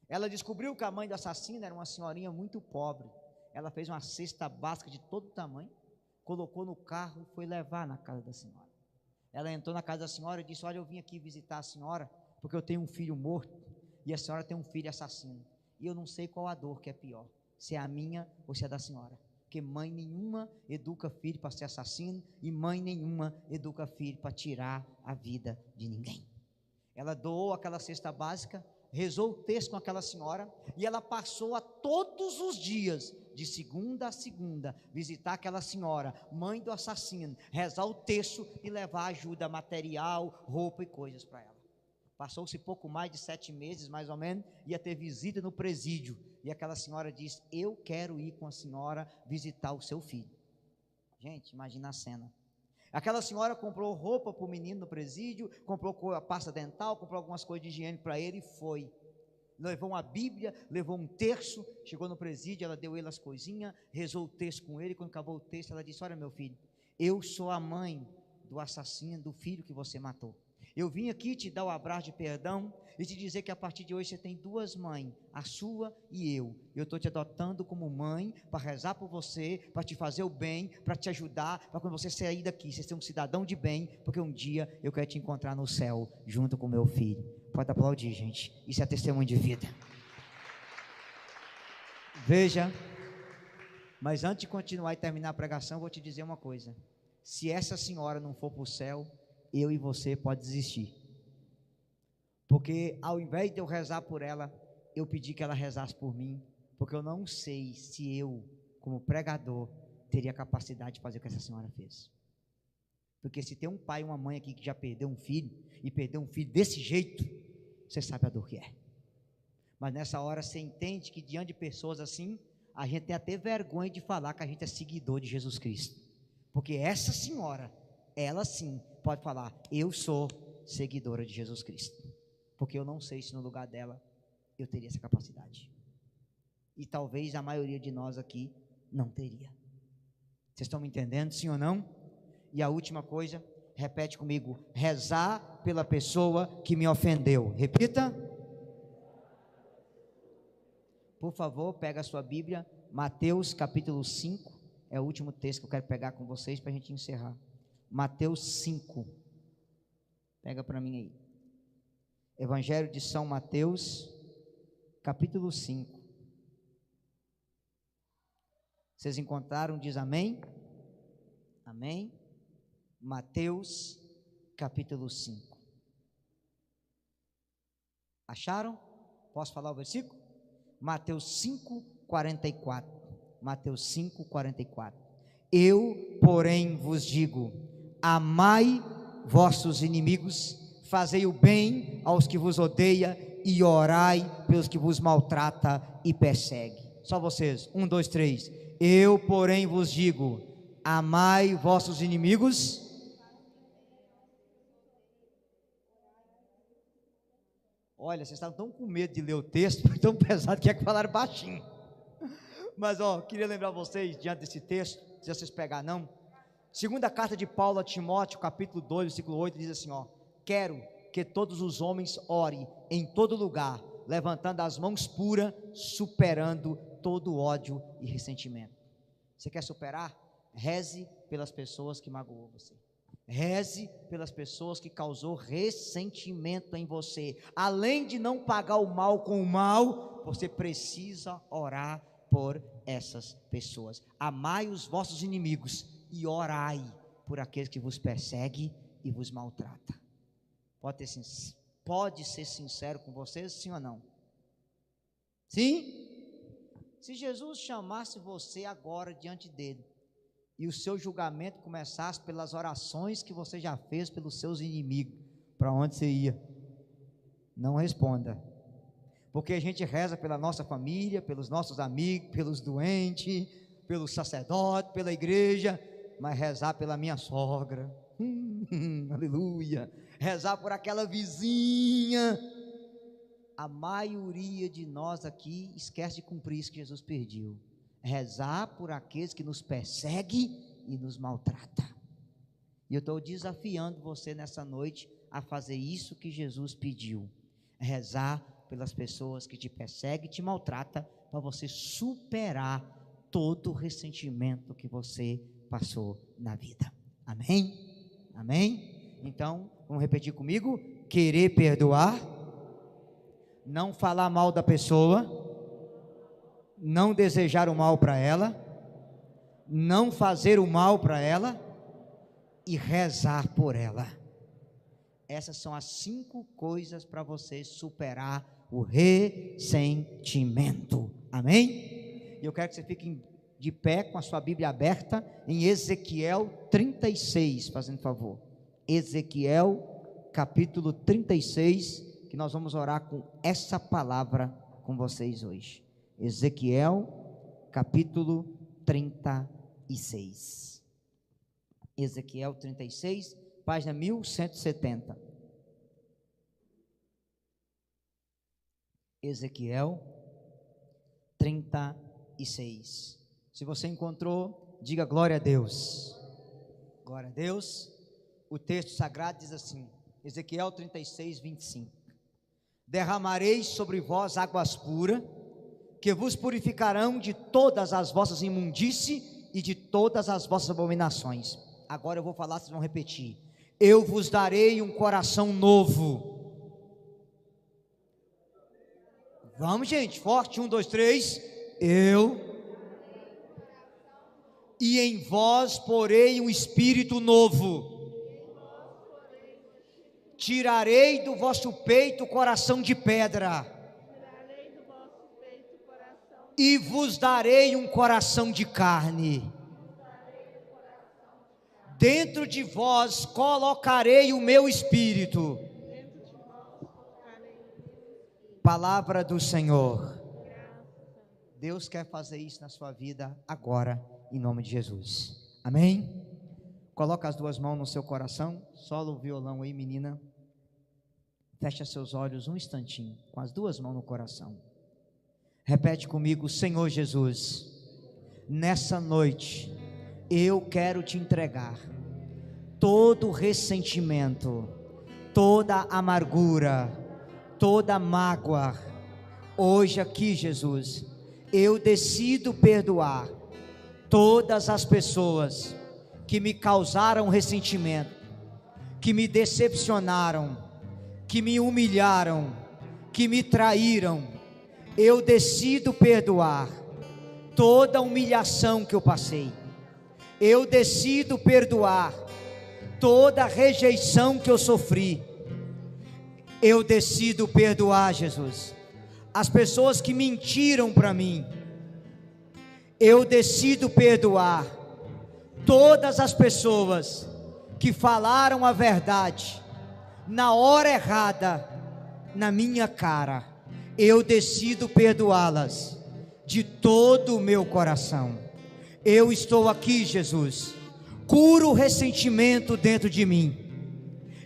Ela descobriu que a mãe do assassino era uma senhorinha muito pobre. Ela fez uma cesta básica de todo tamanho, colocou no carro e foi levar na casa da senhora. Ela entrou na casa da senhora e disse: olha, eu vim aqui visitar a senhora, porque eu tenho um filho morto, e a senhora tem um filho assassino, e eu não sei qual a dor que é pior, se é a minha ou se é da senhora, porque mãe nenhuma educa filho para ser assassino, e mãe nenhuma educa filho para tirar a vida de ninguém. Ela doou aquela cesta básica, rezou o texto com aquela senhora, e ela passou a todos os dias, de segunda a segunda, visitar aquela senhora, mãe do assassino, rezar o texto e levar ajuda material, roupa e coisas para ela. Passou-se pouco mais de 7 meses, mais ou menos, ia ter visita no presídio, e aquela senhora disse: eu quero ir com a senhora visitar o seu filho. Gente, imagina a cena. Aquela senhora comprou roupa para o menino no presídio, comprou a pasta dental, comprou algumas coisas de higiene para ele e foi. Levou uma Bíblia, levou um terço, chegou no presídio, ela deu ele as coisinhas, rezou o texto com ele. Quando acabou o texto, ela disse: olha, meu filho, eu sou a mãe do assassino, do filho que você matou. Eu vim aqui te dar o abraço de perdão e te dizer que a partir de hoje você tem 2 mães, a sua e eu. Eu estou te adotando como mãe para rezar por você, para te fazer o bem, para te ajudar, para quando você sair daqui, você ser um cidadão de bem, porque um dia eu quero te encontrar no céu, junto com meu filho. Pode aplaudir, gente. Isso é testemunho de vida. Veja, mas antes de continuar e terminar a pregação, vou te dizer uma coisa. Se essa senhora não for para o céu, eu e você pode desistir, porque ao invés de eu rezar por ela, eu pedi que ela rezasse por mim, porque eu não sei se eu, como pregador, teria capacidade de fazer o que essa senhora fez. Porque se tem um pai e uma mãe aqui que já perdeu um filho, e perdeu um filho desse jeito, você sabe a dor que é. Mas nessa hora você entende que diante de pessoas assim, a gente tem até vergonha de falar que a gente é seguidor de Jesus Cristo, porque essa senhora, ela sim pode falar: eu sou seguidora de Jesus Cristo, porque eu não sei se no lugar dela eu teria essa capacidade, e talvez a maioria de nós aqui não teria. Vocês estão me entendendo, sim ou não? E a última coisa, repete comigo: rezar pela pessoa que me ofendeu. Repita. Por favor, pega a sua Bíblia, Mateus capítulo 5, é o último texto que eu quero pegar com vocês para a gente encerrar. Mateus 5, pega para mim aí, Evangelho de São Mateus, capítulo 5, vocês encontraram? Diz amém? Amém? Mateus, capítulo 5, acharam? Posso falar o versículo? Mateus 5, 44, Mateus 5, 44, eu, porém, vos digo: amai vossos inimigos, fazei o bem aos que vos odeiam e orai pelos que vos maltrata e persegue. Só vocês, 1, 2, 3. Eu, porém, vos digo: amai vossos inimigos. Olha, vocês estavam tão com medo de ler o texto, tão pesado que é que falaram baixinho. Mas queria lembrar vocês, diante desse texto, se vocês pegar não, segunda carta de Paulo a Timóteo, capítulo 2, versículo 8, diz assim: quero que todos os homens orem em todo lugar, levantando as mãos puras, superando todo ódio e ressentimento. Você quer superar? Reze pelas pessoas que magoou você. Reze pelas pessoas que causou ressentimento em você. Além de não pagar o mal com o mal, você precisa orar por essas pessoas. Amai os vossos inimigos e orai por aqueles que vos perseguem e vos maltratam. Pode ser sincero com vocês, sim ou não? Sim? Se Jesus chamasse você agora diante dele, e o seu julgamento começasse pelas orações que você já fez pelos seus inimigos, para onde você ia? Não responda, porque a gente reza pela nossa família, pelos nossos amigos, pelos doentes, pelo sacerdote, pela igreja, mas rezar pela minha sogra, aleluia, rezar por aquela vizinha, a maioria de nós aqui esquece de cumprir isso que Jesus pediu, rezar por aqueles que nos perseguem e nos maltratam. E eu estou desafiando você nessa noite a fazer isso que Jesus pediu, rezar pelas pessoas que te perseguem e te maltratam, para você superar todo o ressentimento que você passou na vida. Amém? Amém? Então, vamos repetir comigo: querer perdoar, não falar mal da pessoa, não desejar o mal para ela, não fazer o mal para ela e rezar por ela. Essas são as 5 coisas para você superar o ressentimento. Amém? Eu quero que você fique de pé com a sua Bíblia aberta em Ezequiel 36, fazendo favor. Ezequiel capítulo 36, que nós vamos orar com essa palavra com vocês hoje. Ezequiel capítulo 36. Ezequiel 36, página 1170. Ezequiel 36. Se você encontrou, diga glória a Deus. Glória a Deus. O texto sagrado diz assim, Ezequiel 36, 25: derramarei sobre vós águas puras, que vos purificarão de todas as vossas imundícies e de todas as vossas abominações. Agora eu vou falar, vocês vão repetir: eu vos darei um coração novo. Vamos, gente, forte, 1, 2, 3. E em vós porei um espírito novo. Tirarei do vosso peito coração de pedra. E vos darei um coração de carne. Dentro de vós colocarei o meu espírito. Palavra do Senhor. Deus quer fazer isso na sua vida agora, em nome de Jesus. Amém? Coloca as 2 mãos no seu coração. Sola o violão aí, menina. Fecha seus olhos um instantinho, com as 2 mãos no coração. Repete comigo: Senhor Jesus, nessa noite eu quero te entregar todo ressentimento, toda amargura, toda mágoa. Hoje aqui, Jesus, eu decido perdoar todas as pessoas que me causaram ressentimento, que me decepcionaram, que me humilharam, que me traíram. Eu decido perdoar toda a humilhação que eu passei. Eu decido perdoar toda a rejeição que eu sofri. Eu decido perdoar, Jesus, as pessoas que mentiram para mim. Eu decido perdoar todas as pessoas que falaram a verdade na hora errada, na minha cara. Eu decido perdoá-las de todo o meu coração. Eu estou aqui, Jesus, cura o ressentimento dentro de mim.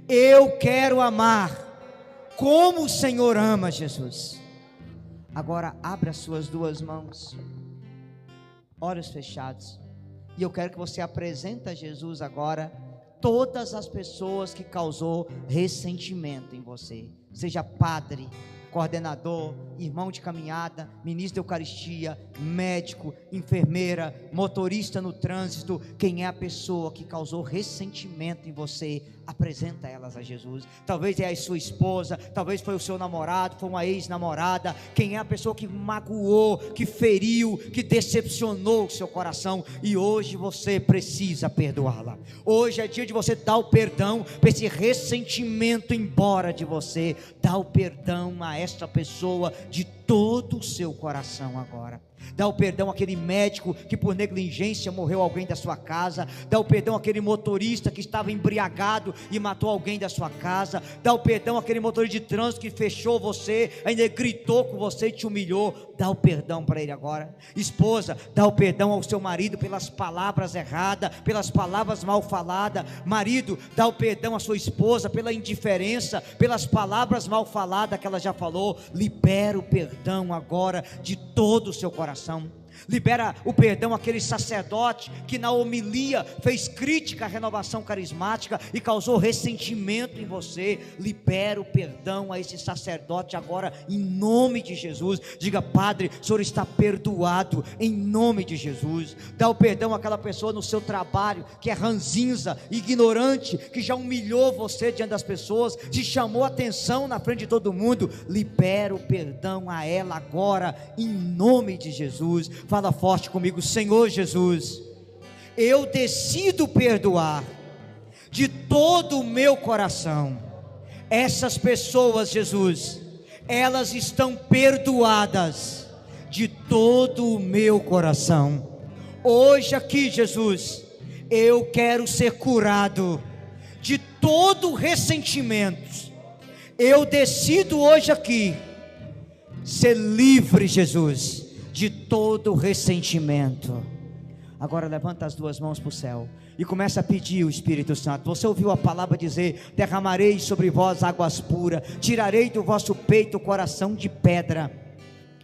Eu quero amar como o Senhor ama, Jesus. Agora abra as suas 2 mãos, olhos fechados, e eu quero que você apresente a Jesus agora todas as pessoas que causou ressentimento em você, seja padre, coordenador, irmão de caminhada, ministro de Eucaristia, médico, enfermeira, motorista no trânsito. Quem é a pessoa que causou ressentimento em você? apresenta elas a Jesus. Talvez é a sua esposa, talvez foi o seu namorado, foi uma ex-namorada. Quem é a pessoa que magoou, que feriu, que decepcionou o seu coração, e hoje você precisa perdoá-la. Hoje é dia de você dar o perdão para esse ressentimento embora de você. Dá o perdão a esta pessoa de todo o seu coração agora. Dá o perdão àquele médico que por negligência morreu alguém da sua casa. Dá o perdão àquele motorista que estava embriagado e matou alguém da sua casa. Dá o perdão àquele motorista de trânsito que fechou você, ainda gritou com você e te humilhou. Dá o perdão para ele agora. Esposa, dá o perdão ao seu marido pelas palavras erradas, pelas palavras mal faladas. Marido, dá o perdão à sua esposa pela indiferença, pelas palavras mal faladas que ela já falou. Libera o perdão agora de todo o seu coração. Libera o perdão àquele sacerdote que na homilia fez crítica à renovação carismática e causou ressentimento em você. Libera o perdão a esse sacerdote agora, em nome de Jesus. Diga: Padre, o Senhor está perdoado, em nome de Jesus. Dá o perdão àquela pessoa no seu trabalho que é ranzinza, ignorante, que já humilhou você diante das pessoas, te chamou a atenção na frente de todo mundo. Libera o perdão a ela agora, em nome de Jesus. Fala forte comigo: Senhor Jesus, eu decido perdoar de todo o meu coração essas pessoas, Jesus. Elas estão perdoadas de todo o meu coração. Hoje aqui, Jesus, eu quero ser curado de todo ressentimento. Eu decido hoje aqui ser livre, Jesus, de todo ressentimento. Agora levanta as duas mãos para o céu e começa a pedir o Espírito Santo. Você ouviu a palavra dizer: derramarei sobre vós águas puras, tirarei do vosso peito o coração de pedra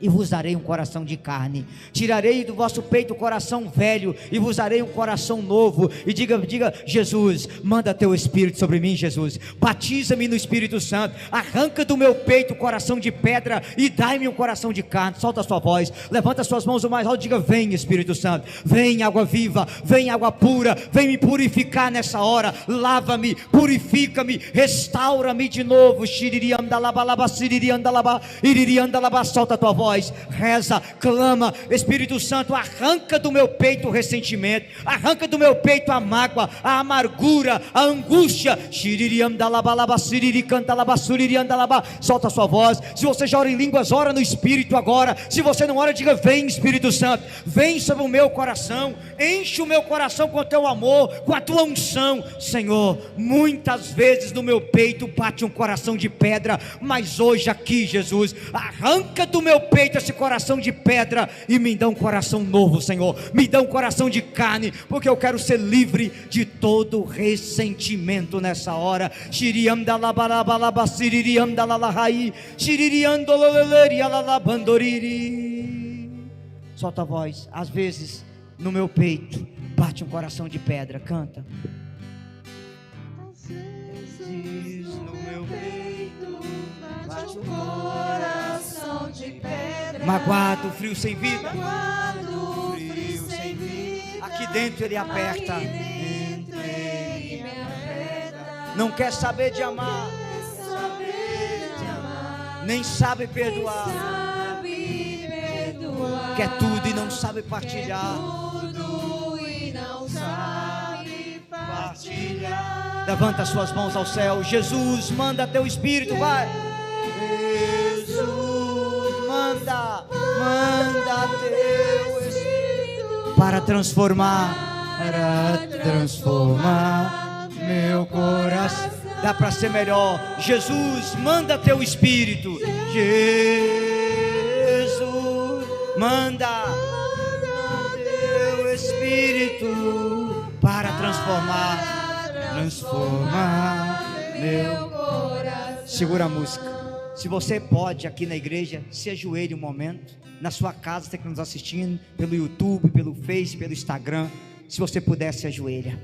e vos darei um coração de carne. Tirarei do vosso peito o coração velho e vos darei um coração novo. E diga: Jesus, manda teu Espírito sobre mim, Jesus. Batiza-me no Espírito Santo. Arranca do meu peito o coração de pedra e dai-me um coração de carne. Solta a sua voz, levanta suas mãos o mais alto e diga: vem, Espírito Santo, vem água viva, vem água pura, vem me purificar nessa hora. Lava-me, purifica-me, restaura-me de novo. Solta a tua voz, reza, clama: Espírito Santo, arranca do meu peito o ressentimento, arranca do meu peito a mágoa, a amargura, a angústia. Solta a sua voz. Se você já ora em línguas, ora no Espírito agora. Se você não ora, diga: vem, Espírito Santo, vem sobre o meu coração, enche o meu coração com o teu amor, com a tua unção. Senhor, muitas vezes no meu peito bate um coração de pedra, mas hoje aqui, Jesus, arranca do meu peito esse coração de pedra e me dá um coração novo, Senhor. Me dá um coração de carne, porque eu quero ser livre de todo ressentimento nessa hora. Solta a voz. Às vezes no meu peito bate um coração de pedra. Canta. Às vezes no meu peito bate um coração de pedra, magoado, frio, sem vida. Magoado, frio, sem vida. Aqui dentro ele aperta. Não quer saber de amar, nem sabe perdoar. Quer tudo e não sabe partilhar. Levanta suas mãos ao céu. Jesus, manda teu Espírito, vai. Jesus, manda teu Espírito para transformar meu coração. Dá para ser melhor. Jesus, manda teu Espírito. Jesus, manda teu Espírito para transformar meu coração. Segura a música. Se você pode, aqui na igreja, se ajoelhe um momento. Na sua casa, você que nos assistindo pelo YouTube, pelo Face, pelo Instagram. Se você puder, se ajoelha.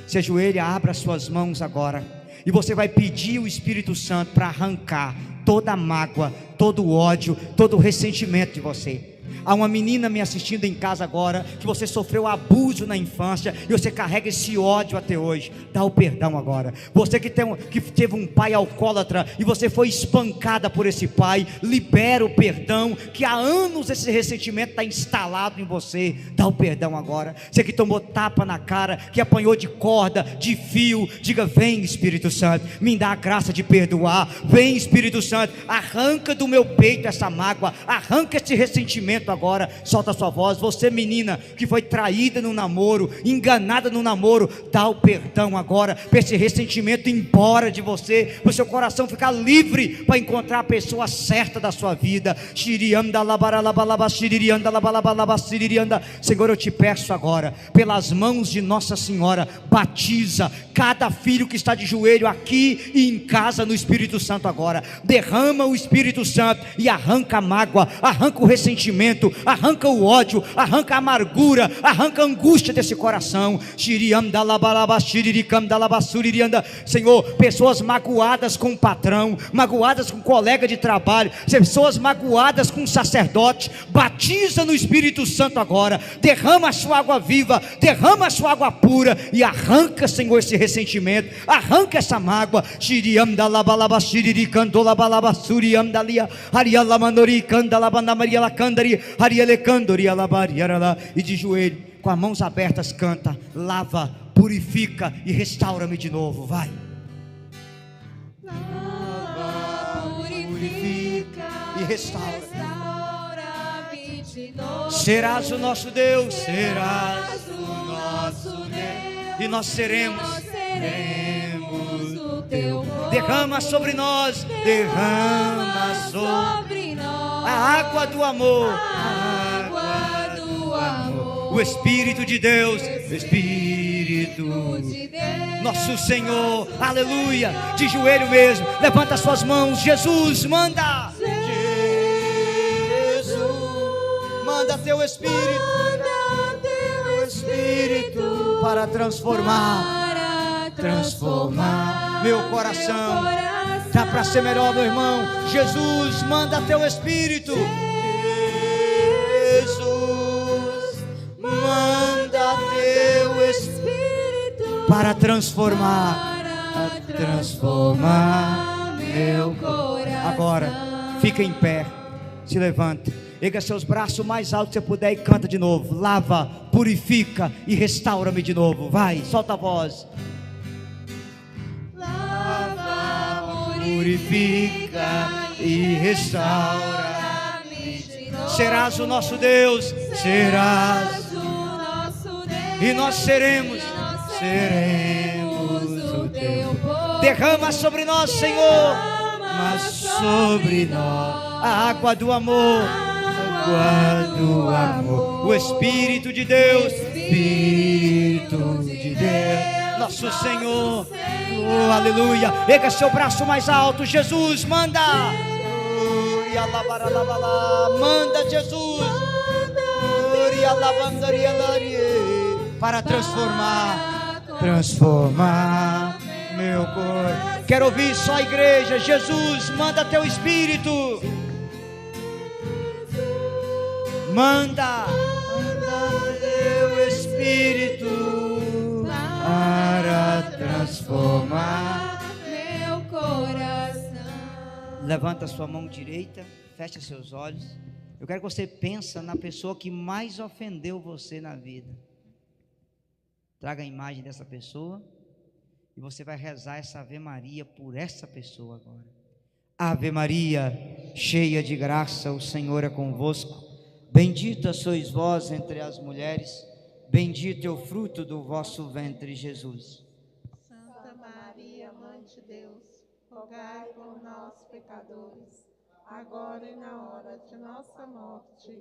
Se ajoelha, abra suas mãos agora. E você vai pedir o Espírito Santo para arrancar toda a mágoa, todo o ódio, todo o ressentimento de você. Há uma menina me assistindo em casa agora, que você sofreu abuso na infância e você carrega esse ódio até hoje. Dá o perdão agora. Você que teve um pai alcoólatra e você foi espancada por esse pai, libera o perdão, que há anos esse ressentimento está instalado em você. Dá o perdão agora. Você que tomou tapa na cara, que apanhou de corda, de fio, diga: vem Espírito Santo, me dá a graça de perdoar. Vem Espírito Santo, arranca do meu peito essa mágoa, arranca esse ressentimento agora. Solta a sua voz. Você, menina, que foi traída no namoro, enganada no namoro, dá o perdão agora, para esse ressentimento ir embora de você, para o seu coração ficar livre, para encontrar a pessoa certa da sua vida. Senhor, eu te peço agora, pelas mãos de Nossa Senhora, batiza cada filho que está de joelho aqui e em casa no Espírito Santo agora. Derrama o Espírito Santo e arranca a mágoa, arranca o ressentimento, arranca o ódio, arranca a amargura, arranca a angústia desse coração. Senhor, pessoas magoadas com o patrão, magoadas com o colega de trabalho, pessoas magoadas com o sacerdote, batiza no Espírito Santo agora. Derrama a sua água viva, derrama a sua água pura e arranca, Senhor, esse ressentimento, arranca essa mágoa. E de joelho, com as mãos abertas, canta: lava, purifica e restaura-me de novo. Vai. Lava, purifica e restaura. Restaura-me de novo. Serás o nosso Deus, Serás o nosso Deus. e nós seremos. Nós seremos o teu povo. Derrama sobre nós, derrama sobre nós a água do amor, a água do amor. o Espírito de Deus, Espírito de Deus. nosso Senhor, aleluia. De joelho mesmo, levanta suas mãos. Jesus, manda. Jesus, manda teu Espírito, Manda teu Espírito para transformar meu coração. Dá para ser melhor, meu irmão. Jesus, manda teu Espírito. Jesus, manda teu Espírito para transformar meu coração. Agora, fica em pé, se levanta, erga seus braços mais alto que você puder e canta de novo. Lava, purifica e restaura-me de novo. Vai, solta a voz. Purifica e restaura-me de novo. Serás o nosso Deus, serás o nosso Deus. e nós seremos O teu povo. Derrama sobre nós, Senhor, mas sobre nós a água do amor, o Espírito de Deus, Espírito de Deus, nosso Senhor. Oh, aleluia. Erga seu braço mais alto. Jesus, manda. Manda, Jesus, para transformar meu corpo. Quero ouvir só a igreja. Jesus, manda teu Espírito. Manda teu Espírito para transformar meu coração. Levanta sua mão direita, fecha seus olhos. Eu quero que você pense na pessoa que mais ofendeu você na vida. Traga a imagem dessa pessoa e você vai rezar essa Ave Maria por essa pessoa agora. Ave Maria, cheia de graça, o Senhor é convosco. Bendita sois vós entre as mulheres, bendito é o fruto do vosso ventre, Jesus. Santa Maria, Mãe de Deus, rogai por nós, pecadores, agora e na hora de nossa morte.